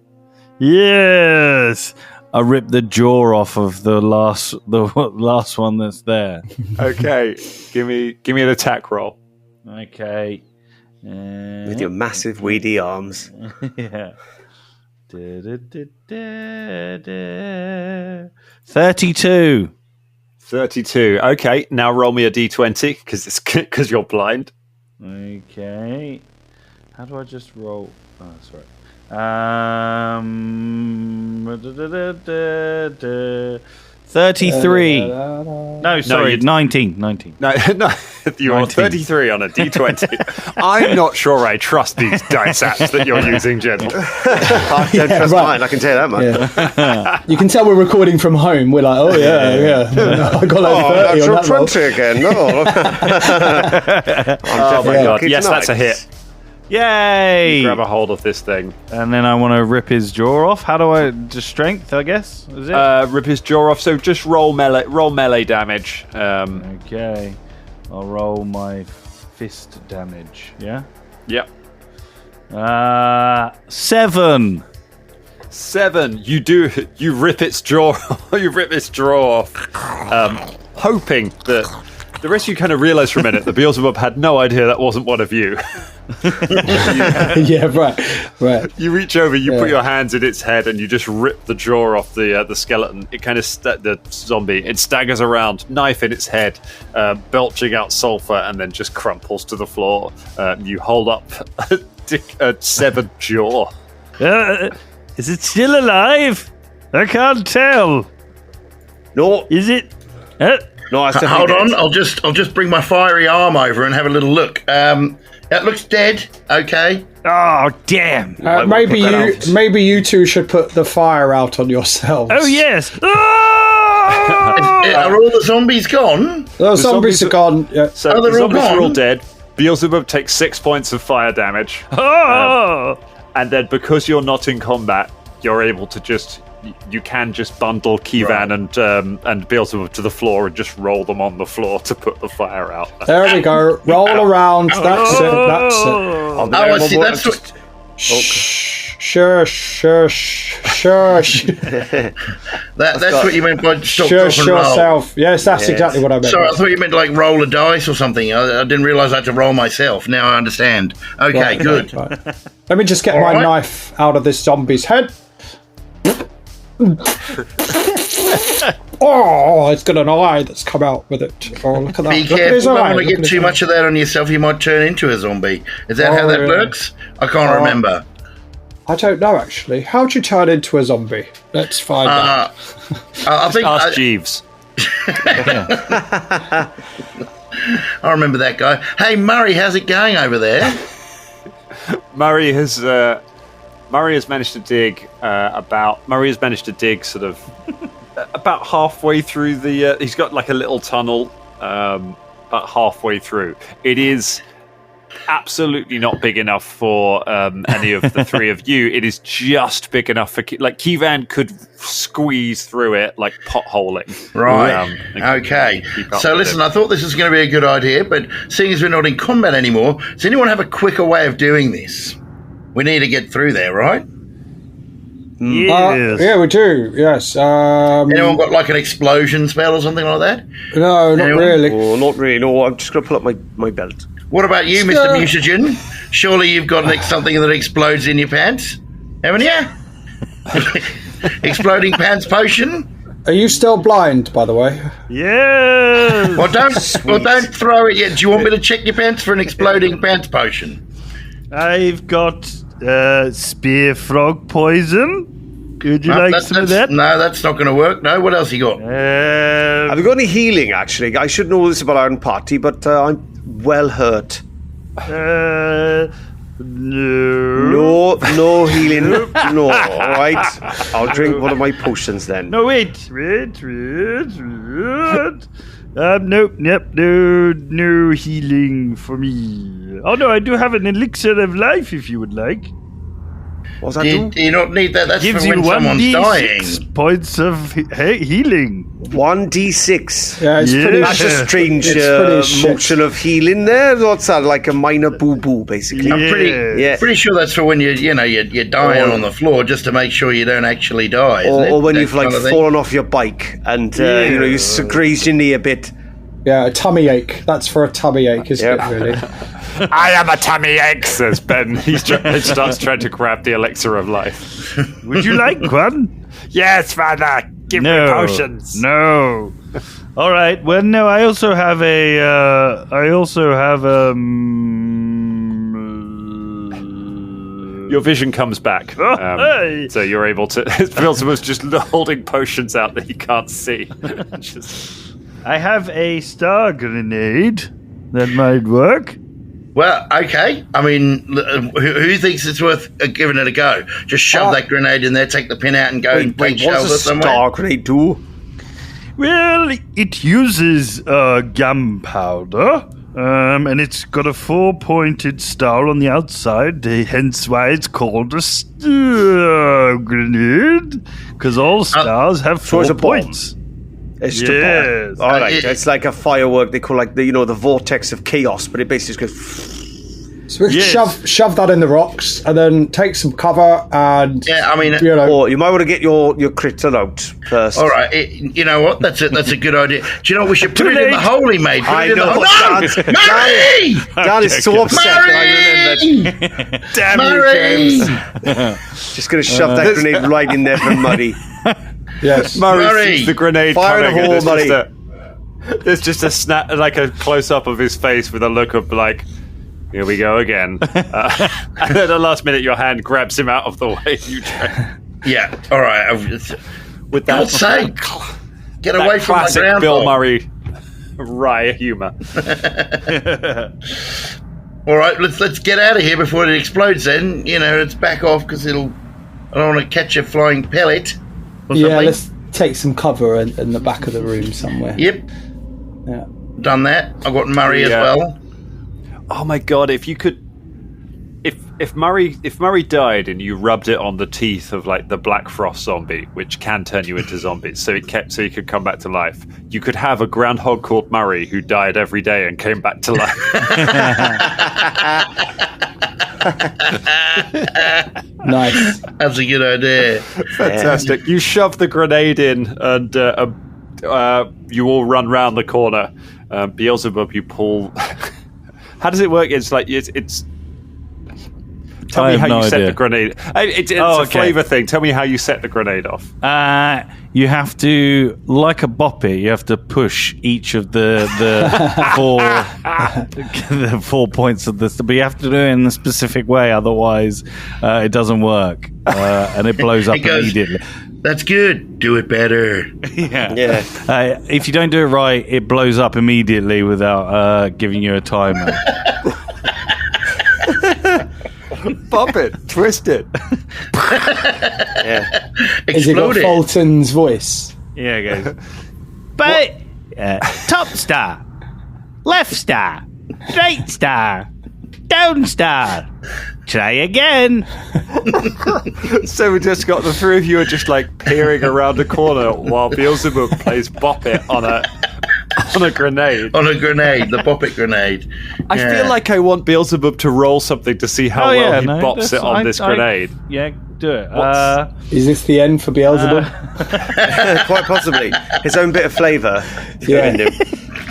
Yes. I ripped the jaw off of the last one that's there. Okay, give me an attack roll. Okay. With your massive weedy arms. Yeah. 32. 32. Okay, now roll me a d20 because you're blind. Okay. How do I just roll? Oh, that's right. 33. No, sorry, 19. No, you're on 33 on a D20. I'm not sure I trust these dice apps that you're using, Jen. I don't trust mine, I can tell you that much. Yeah. You can tell we're recording from home. We're like, oh, yeah. I got like 30 on that 20 again. No. Oh, my God. Yes, that's a hit. Yay! Grab a hold of this thing. And then I want to rip his jaw off. How do I... Just strength, I guess? Is it? Rip his jaw off. So just roll melee damage. Okay. I'll roll my fist damage. Yeah? Yep. 7. 7. You rip its jaw. You rip its jaw off, hoping that the rest of you kind of realize for a minute that Beelzeboob had no idea that wasn't one of you. Yeah, right. You reach over, you put your hands in its head, and you just rip the jaw off the skeleton. It kind of the zombie. It staggers around, knife in its head, belching out sulfur, and then just crumples to the floor. You hold up a severed jaw. Is it still alive? I can't tell. No. Is it? No, I hold on. I'll just bring my fiery arm over and have a little look. That looks dead. Okay. Oh, damn. Maybe you two should put the fire out on yourselves. Oh, yes. Are all the zombies gone? The zombies are gone. Yeah. So the zombies are all dead. Beelzeboob takes 6 points of fire damage. And then because you're not in combat, you're able to you can just bundle Kivan and Beelzeboob to the floor and just roll them on the floor to put the fire out. There we go. Roll around. That's it. Oh, I see. That's what... Sure. That's what you meant by stop, sure drop, and roll. Self. Yes, that's exactly what I meant. Sorry, I thought you meant like roll a dice or something. I didn't realise I had to roll myself. Now I understand. Okay, good. Right. Let me just get my knife out of this zombie's head. Oh, it's got an eye that's come out with it. Oh, look at that. Be careful, don't want to get too much of that on yourself. You might turn into a zombie. Is that how that works? I can't remember. I don't know, actually. How'd you turn into a zombie? Let's find out. I think ask Jeeves. I remember that guy. Hey, Murray, how's it going over there? Murray has managed to dig sort of about halfway through the. He's got like a little tunnel, about halfway through. It is absolutely not big enough for any of the three of you. It is just big enough for Kivan could squeeze through it like potholing. Right. Okay. So listen, I thought this was going to be a good idea, but seeing as we're not in combat anymore, does anyone have a quicker way of doing this? We need to get through there, right? Yes. Yeah, we do. Yes. Anyone got like an explosion spell or something like that? No, not really. Oh, not really. No, I'm just going to pull up my belt. What about you, Mr. Mutagen? Surely you've got something that explodes in your pants, haven't you? Exploding pants potion? Are you still blind, by the way? Yeah. Well, don't throw it yet. Do you want me to check your pants for an exploding pants potion? I've got spear frog poison. Would you like some of that? No, that's not going to work. No, what else you got? Have you got any healing, actually? I should know this about our own party, but I'm well hurt. No healing. No, all right. I'll drink one of my potions then. No, wait. Nope, no healing for me. Oh, no, I do have an elixir of life if you would like. What's that do? Do you not need that? That's Gives for when you someone's dying. 1d6 points of healing. 1d6. Yeah, it's pretty. That's a strange motion of healing there. What's that? Like a minor boo-boo, basically. I'm pretty sure that's for when you're dying on the floor, just to make sure you don't actually die. Or when you've fallen off your bike and you grazed your knee a bit. Yeah, a tummy ache. That's for a tummy ache, isn't it, really? I have a tummy ache, says Ben. He starts trying to grab the elixir of life. Would you like one? Yes, Father. Give me potions. No. All right. Well, no. I also have Your vision comes back. So you're able to... Beelzeboob's just holding potions out that he can't see. I have a star grenade that might work. Well, okay. I mean, who thinks it's worth giving it a go? Just shove that grenade in there, take the pin out, and go and paint shells somewhere. Star grenade do? Well, it uses gunpowder, and it's got a 4-pointed star on the outside, hence why it's called a star grenade, because all stars have 4 points. It's yes. All right, it's like a firework. They call the vortex of chaos, but it basically just goes. So we shove that in the rocks and then take some cover and or you might want to get your critter out first. All right, you know what? That's a good idea. Do you know what? We should put it in the hole he made. Mary! Dan is so upset that I remembered. Damn Mary! you, James. Just going to shove that grenade right in there for Muddy. Yes, Murray sees the grenade fire in the hole, Muddy. There's just a snap, like a close up of his face with a look of like, here we go again. And at the last minute, your hand grabs him out of the way. Yeah, all right. With that God's sake, get away from my classic grandpa. Bill Murray wry humour. All right, let's get out of here before it explodes. Then let's back off because I don't want to catch a flying pellet. Yeah, let's take some cover in the back of the room somewhere. Yep. Yeah. Done that. I've got Murray as well. Oh my god! If you could, if Murray died and you rubbed it on the teeth of like the Black Frost zombie, which can turn you into zombies, so he could come back to life. You could have a groundhog called Murray who died every day and came back to life. Nice. That's a good idea. Fantastic. You shove the grenade in and you all run round the corner. Beelzebub, you pull... How does it work? It's like... it's. Tell me how you set the grenade. It's a flavour thing. Tell me how you set the grenade off. You have to, like a boppy, you have to push each of the the 4 points of this, but you have to do it in a specific way, otherwise it doesn't work, and it blows up immediately. That's good. Do it better. Yeah. If you don't do it right, it blows up immediately without giving you a timer. Bop it, twist it. Yeah. Is it got Fulton's voice? Yeah, it goes. But top star, left star, right star, down star. Try again. So we just got the three of you are just like peering around the corner while Beelzebub plays Bop It on a grenade. On a grenade, the Bop It grenade. I feel like I want Beelzebub to roll something to see how well he bops it on this grenade. Do it. Is this the end for Beelzebub? Quite possibly. His own bit of flavour. Yeah.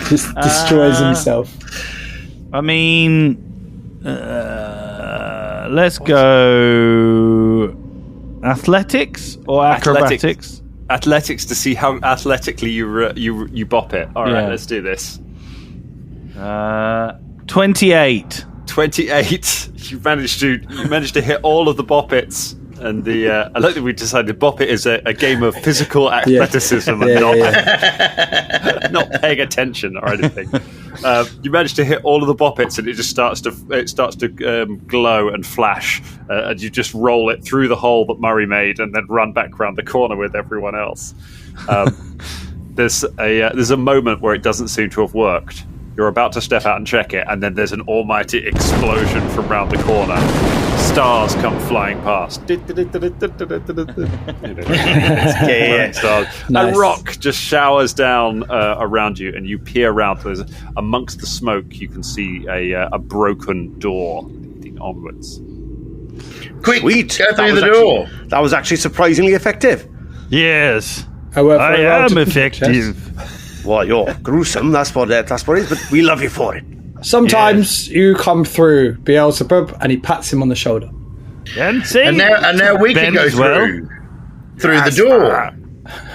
Just destroys himself. I mean, let's go athletics or acrobatics. Athletics to see how athletically you bop it. All right, let's do this. 28. 28. You managed to hit all of the bop its. And I like that we decided Bop It is a game of physical athleticism and not paying attention or anything. You managed to hit all of the Bop Its, and it just starts to glow and flash, and you just roll it through the hole that Murray made, and then run back around the corner with everyone else. There's a moment where it doesn't seem to have worked. You're about to step out and check it, and then there's an almighty explosion from round the corner. Stars come flying past. Stars. Nice. A rock just showers down around you, and you peer around. Amongst the smoke, you can see a broken door leading onwards. Quick, Sweet. go through the door. That was actually surprisingly effective. Yes. I am effective. Well, you're gruesome. That's what it is. But we love you for it. Sometimes you come through Beelzebub and he pats him on the shoulder. And now we can go through the door.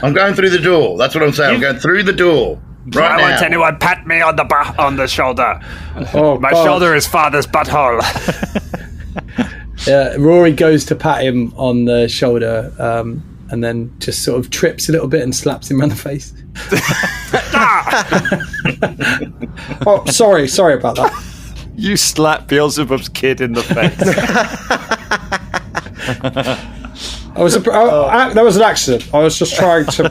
I'm going through the door. That's what I'm saying. I'm going through the door. Right now. Won't anyone pat me on the shoulder? Oh, My God. shoulder is father's butthole. Rory goes to pat him on the shoulder, and then just sort of trips a little bit and slaps him around the face. Oh, sorry about that. You slap Beelzeboob's kid in the face. That was an accident. I was just trying to,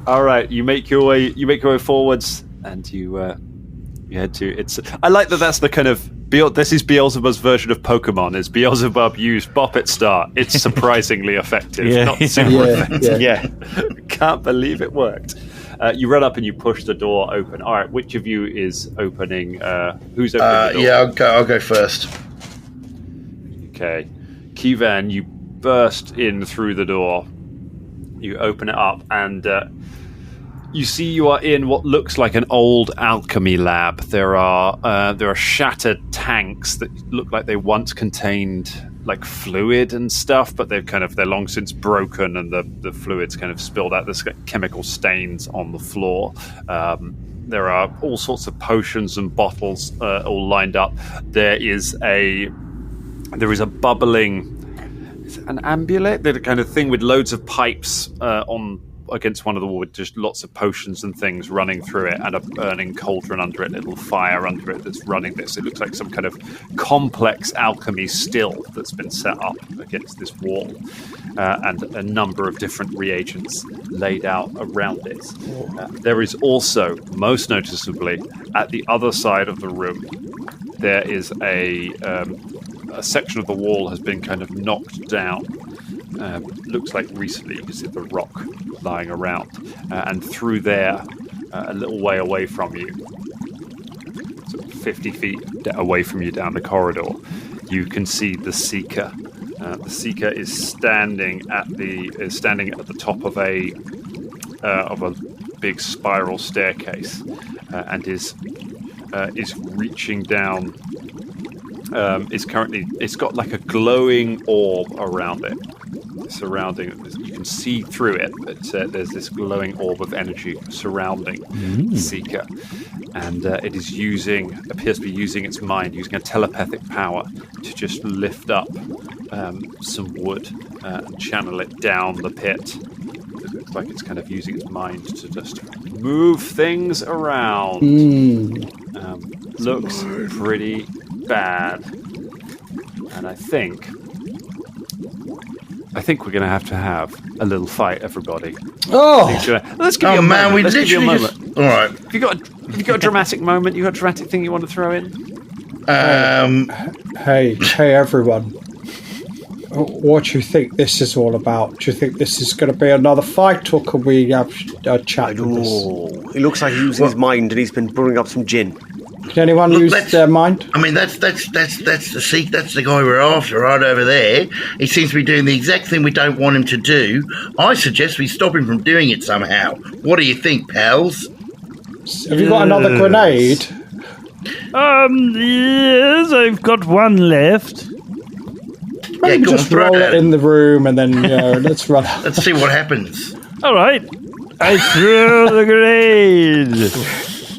all right, you make your way forwards, and you head to. I like that. That's the kind of. This is Beelzebub's version of Pokemon. Is Beelzebub used Bop at start? It's surprisingly effective. Not super effective. Yeah. Can't believe it worked. You run up and you push the door open. All right, which of you is opening? Who's opening the door? Yeah, I'll go first. Okay. Kivan, you burst in through the door. You open it up and you see you are in what looks like an old alchemy lab. There are shattered tanks that look like they once contained like fluid and stuff, but they're long since broken, and the fluid's kind of spilled out. There's chemical stains on the floor. There are all sorts of potions and bottles all lined up. There is a bubbling, an amulet, that kind of thing with loads of pipes on against one of the wall with just lots of potions and things running through it, and a burning cauldron under it, little fire under it that's running this. It looks like some kind of complex alchemy still that's been set up against this wall, and a number of different reagents laid out around it. There is also, most noticeably, at the other side of the room, there is a section of the wall has been kind of knocked down. Looks like recently. You can see the rock lying around, and through there, a little way away from you, sort of 50 feet away from you down the corridor, you can see the Seeker. The Seeker is standing at the top of a big spiral staircase, and is reaching down. It's got like a glowing orb around it, surrounding it. You can see through it, but there's this glowing orb of energy surrounding the Seeker, and it appears to be using its mind, using a telepathic power to just lift up some wood and channel it down the pit. It looks like it's kind of using its mind to just move things around. Looks pretty bad, and I think we're going to have a little fight, everybody. Let's give you a moment. We Let's give you a literally moment. All right. Have you got a dramatic moment? You got a dramatic thing you want to throw in? Hey, everyone. What do you think this is all about? Do you think this is going to be another fight, or can we have a chat with this? He looks like he's using his mind, and he's been brewing up some gin. Can anyone use their mind? I mean, that's the Seek. That's the guy we're after, right over there. He seems to be doing the exact thing we don't want him to do. I suggest we stop him from doing it somehow. What do you think, pals? Have you got another grenade? Yes, I've got one left. Maybe just roll it in the room, and then let's run. Let's see what happens. All right, I throw the grenade.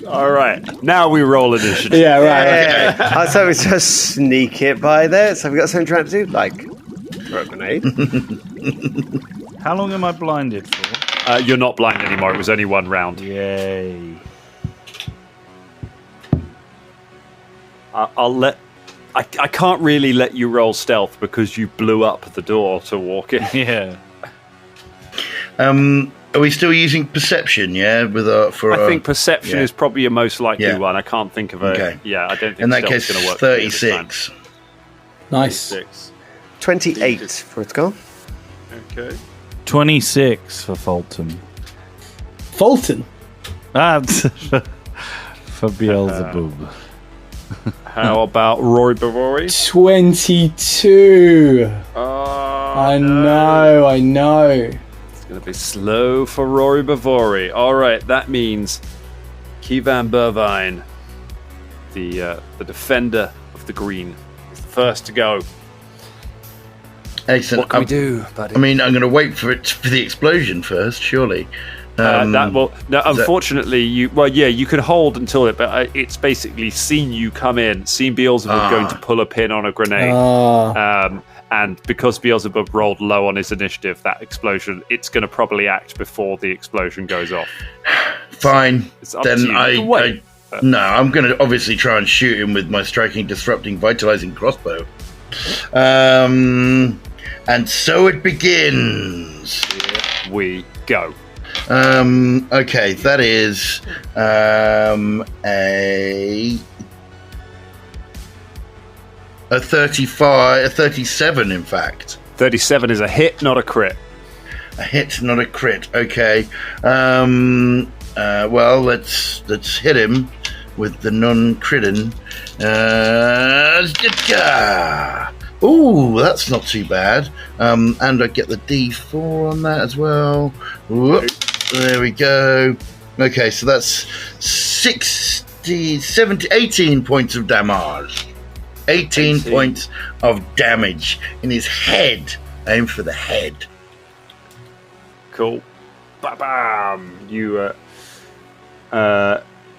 All right, now we roll initiative. Yeah, right. Okay. So we just sneak it by there. So we got something trying to do, like throw a grenade. How long am I blinded for? You're not blind anymore. It was only one round. Yay. I can't really let you roll stealth because you blew up the door to walk in. Yeah. Are we still using perception? Yeah, I think perception is probably your most likely one. I can't think of a. Okay. Yeah, I don't think in that stealth's case, going to work. 36. Nice. 28 for its goal. Okay. 26 for Fulton. Fulton? For Beelzeboob. How about Rory Bavori? 22. Oh, I know. It's going to be slow for Rory Bavori. All right, that means Kivan Burvine, the defender of the green, is the first to go. Excellent. What can we do, buddy? I mean, I'm going to wait for the explosion first, surely. Unfortunately, you can hold until it, but it's basically seen you come in, seen Beelzeboob going to pull a pin on a grenade, and because Beelzeboob rolled low on his initiative, that explosion, it's going to probably act before the explosion goes off. Fine. Then I'm going to obviously try and shoot him with my striking, disrupting, vitalizing crossbow. And so it begins. Here we go. Okay, that is a 37, in fact. 37 is a hit, not a crit. A hit, not a crit. Okay. Well, let's hit him with the non-critting. Ooh, that's not too bad. And I get the D4 on that as well. Whoop, there we go. Okay, so that's 60, 70, 18 points of damage. 18 points of damage in his head. Aim for the head. Cool. Bam! You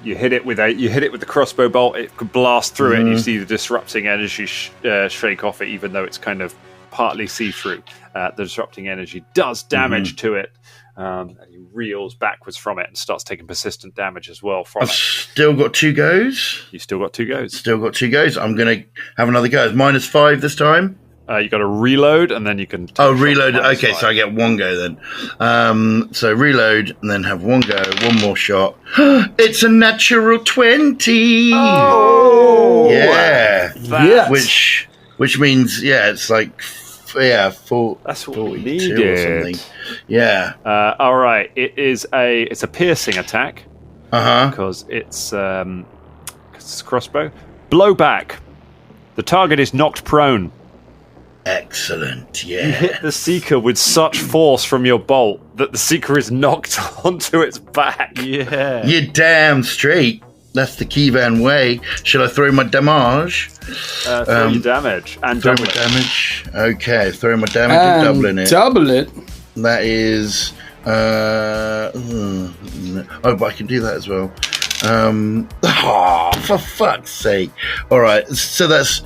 hit it with the crossbow bolt. It could blast through it, and you see the disrupting energy shake off it, even though it's kind of partly see-through. The disrupting energy does damage to it. And he reels backwards from it and starts taking persistent damage as well from it. Still got 2 goes. You still got 2 goes. Still got 2 goes. I'm going to have another go. It's -5 this time. You got to reload, and then you can... reload. Okay, so I get 1 go then. So reload, and then have 1 go, 1 more shot. It's a natural 20! Oh! Yeah. Which means, it's like... that's what we needed. Or something. Yeah. All right. It's a piercing attack. Because it's a crossbow. Blowback. The target is knocked prone. Excellent. Yeah. You hit the Seeker with such force from your bolt that the Seeker is knocked onto its back. Yeah. You're damn straight. That's the Keyvan way. Should I throw my damage? Throw your damage and throw double my it. damage. Okay, throw my damage and doubling it. Double it. That is. But I can do that as well. For fuck's sake! All right, so that's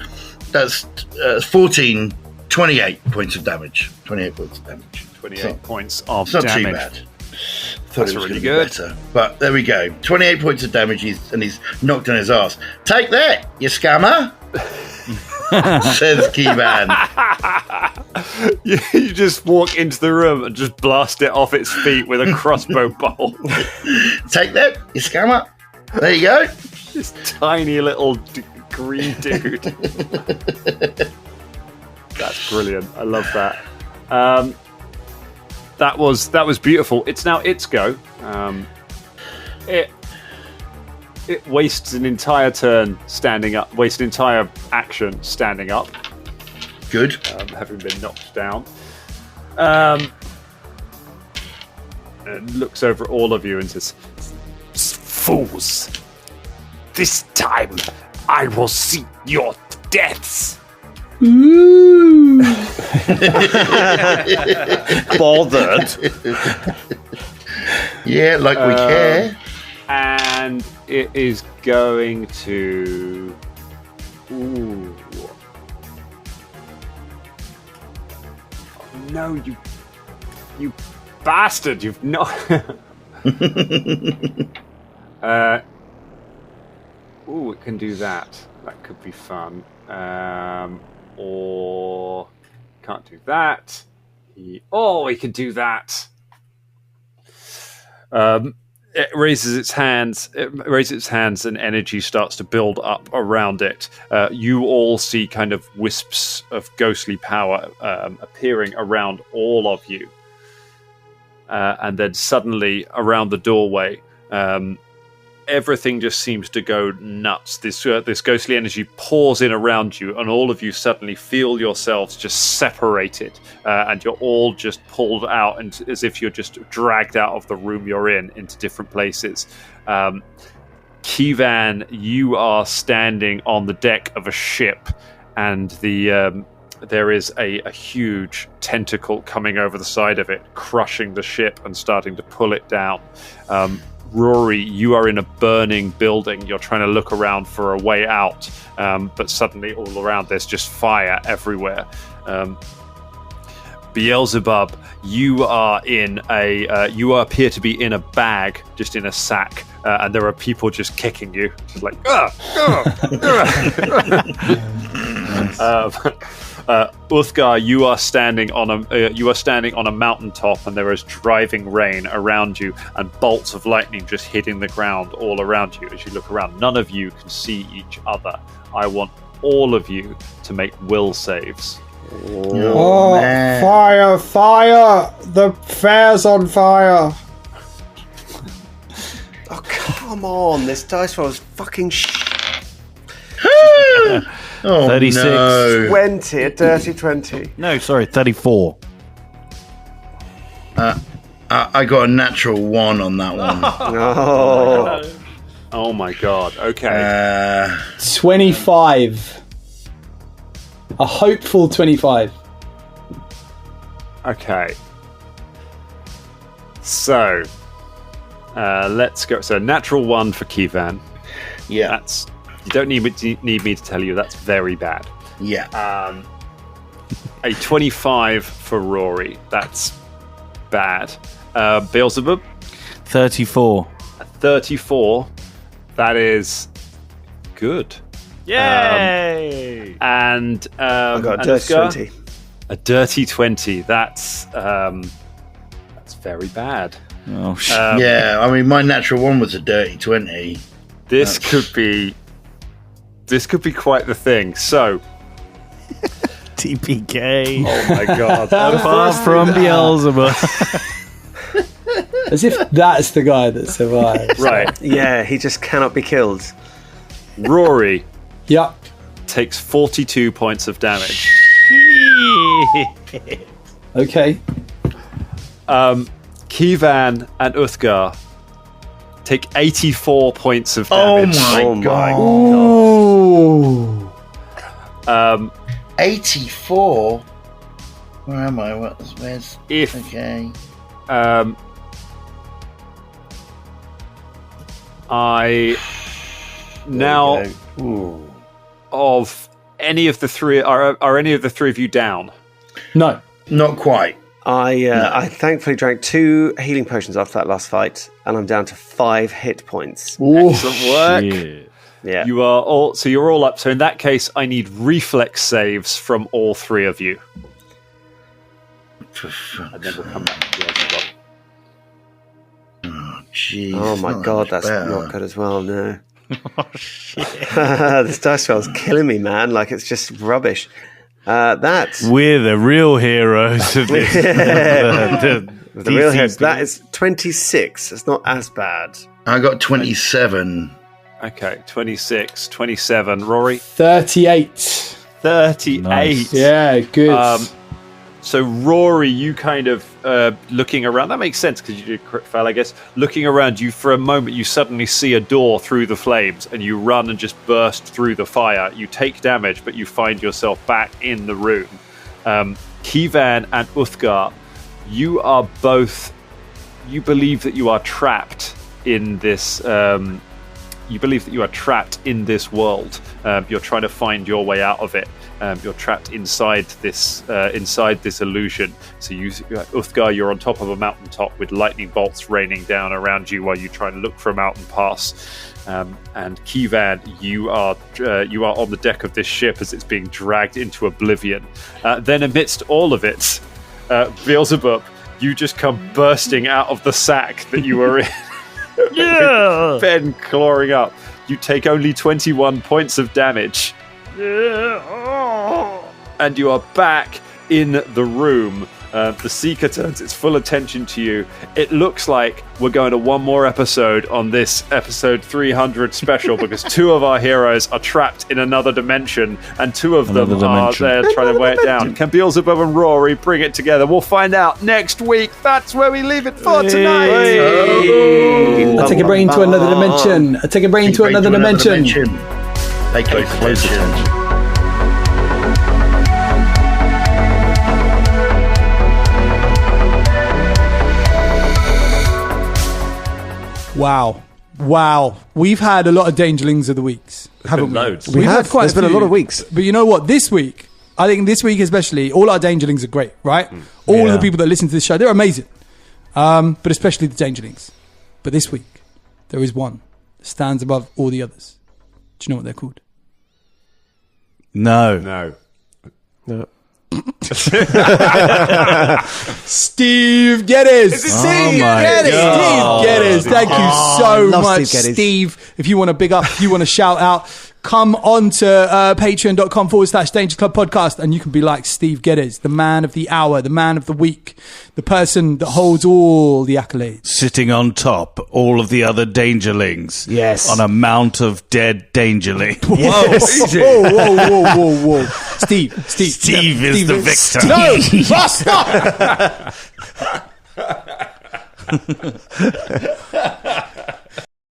14, 28 points of damage. 28 points of damage. 28 points of not damage. Too bad. Thought That's it was really gonna be good. better. But there we go. 28 points of damage, and he's knocked on his ass. Take that, you scammer! Says Keyvan. You just walk into the room and just blast it off its feet with a crossbow bolt. Take that, you scammer! There you go. This tiny little green dude. That's brilliant. I love that. That was beautiful. It's now its go. It wastes an entire turn standing up. Wastes an entire action standing up. Good. Having been knocked down. And looks over at all of you and says, Fools! This time I will see your deaths! Ooh. Bothered. Yeah, like we care. and it is going to... Ooh. Oh, no, you bastard! You've not... Ooh, it can do that. That could be fun. Or can't do that. He can do that. It raises its hands. And energy starts to build up around it. You all see kind of wisps of ghostly power appearing around all of you. And then suddenly, around the doorway, everything just seems to go nuts. This ghostly energy pours in around you, and all of you suddenly feel yourselves just separated, and you're all just pulled out, and as if you're just dragged out of the room you're in into different places. Keyvan, you are standing on the deck of a ship, and the there is a huge tentacle coming over the side of it, crushing the ship and starting to pull it down. Rory, you are in a burning building. You're trying to look around for a way out, but suddenly all around there's just fire everywhere. Beelzebub, you appear to be in a bag, just in a sack, and there are people just kicking you, just like Uthgar, you are standing on a mountaintop, and there is driving rain around you, and bolts of lightning just hitting the ground all around you. As you look around, none of you can see each other. I want all of you to make will saves. Oh, fire! Fire! The fair's on fire! Oh, come on. This dice roll is fucking Oh, 36. no. 20, a dirty 20. No, sorry, 34. I got a natural 1 on that one. Oh my god. Okay. 25. A hopeful 25. Okay. So, let's go. So, natural 1 for Kivan. Yeah. That's. You don't need me to tell you that's very bad. Yeah. A 25 for Rory. That's bad. Beelzebub? 34. A 34. That is good. Yay! And I got a dirty Uthgar? 20. A dirty 20. That's very bad. Oh, shit. Yeah, I mean, my natural 1 was a dirty 20. This could be quite the thing. So, TPK. oh my god. Far from Beelzebub. As if that's the guy that survives. Right. Yeah, he just cannot be killed. Rory Yep. takes 42 points of damage. Okay. Kivan and Uthgar take 84 points of Oh damage. my god. Ooh. 84? Where am I? Where's... Okay. I now of any of the three are any of the three of you down? No. Not quite. I thankfully drank 2 healing potions after that last fight, and I'm down to 5 hit points. Excellent work. Shit. Yeah. You are all so you're all up. So in that case, I need reflex saves from all 3 of you. And then we'll come back to the other one. Oh, jeez. Oh my not god, much that's better. not good as well, no. This dice roll's killing me, man. Like, it's just rubbish. That's... We're the real heroes of this. The real heroes. DC's That is 26. It's not as bad. I got 27. Okay, 26, 27. Rory? 38. 38. Nice. Yeah, good. So Rory, you kind of looking around. That makes sense because you did a crit fail, I guess. Looking around you for a moment, you suddenly see a door through the flames, and you run and just burst through the fire. You take damage, but you find yourself back in the room. Kivan and Uthgar, you are both. You believe that you are trapped in this. You believe that you are trapped in this world. You're trying to find your way out of it. You're trapped inside this illusion. So Uthgar, you're on top of a mountaintop with lightning bolts raining down around you while you try and look for a mountain pass. And Kivan, you are on the deck of this ship as it's being dragged into oblivion. Then amidst all of it, Beelzebub, you just come bursting out of the sack that you were in. Yeah. Ben clawing up. You take only 21 points of damage. And you are back in the room. The Seeker turns its full attention to you. It looks like we're going to one more episode on this episode 300 special because 2 of our heroes are trapped in another dimension and 2 of them are there trying to weigh it down. Can Beelzebub and Rory bring it together? We'll find out next week. That's where we leave it for tonight. I take a brain to another dimension. I take a brain to another dimension. Pay close attention. Wow. We've had a lot of Dangerlings of the weeks, haven't we? Loads. We have. There's been a lot of weeks. But you know what? This week, I think this week especially, all our Dangerlings are great, right? All of the people that listen to this show, they're amazing. But especially the Dangerlings. But this week, there is one that stands above all the others. Do you know what they're called? No. Steve Geddes. Steve Geddes? Steve Geddes. Thank you so love much, Steve Geddes. Steve. If you want to big up, if you want to shout out, come on to patreon.com/Danger Club Podcast and you can be like Steve Geddes, the man of the hour, the man of the week, the person that holds all the accolades. Sitting on top, all of the other Dangerlings. Yes. On a mount of dead Dangerling. Whoa. Steve is the victor. No, stop!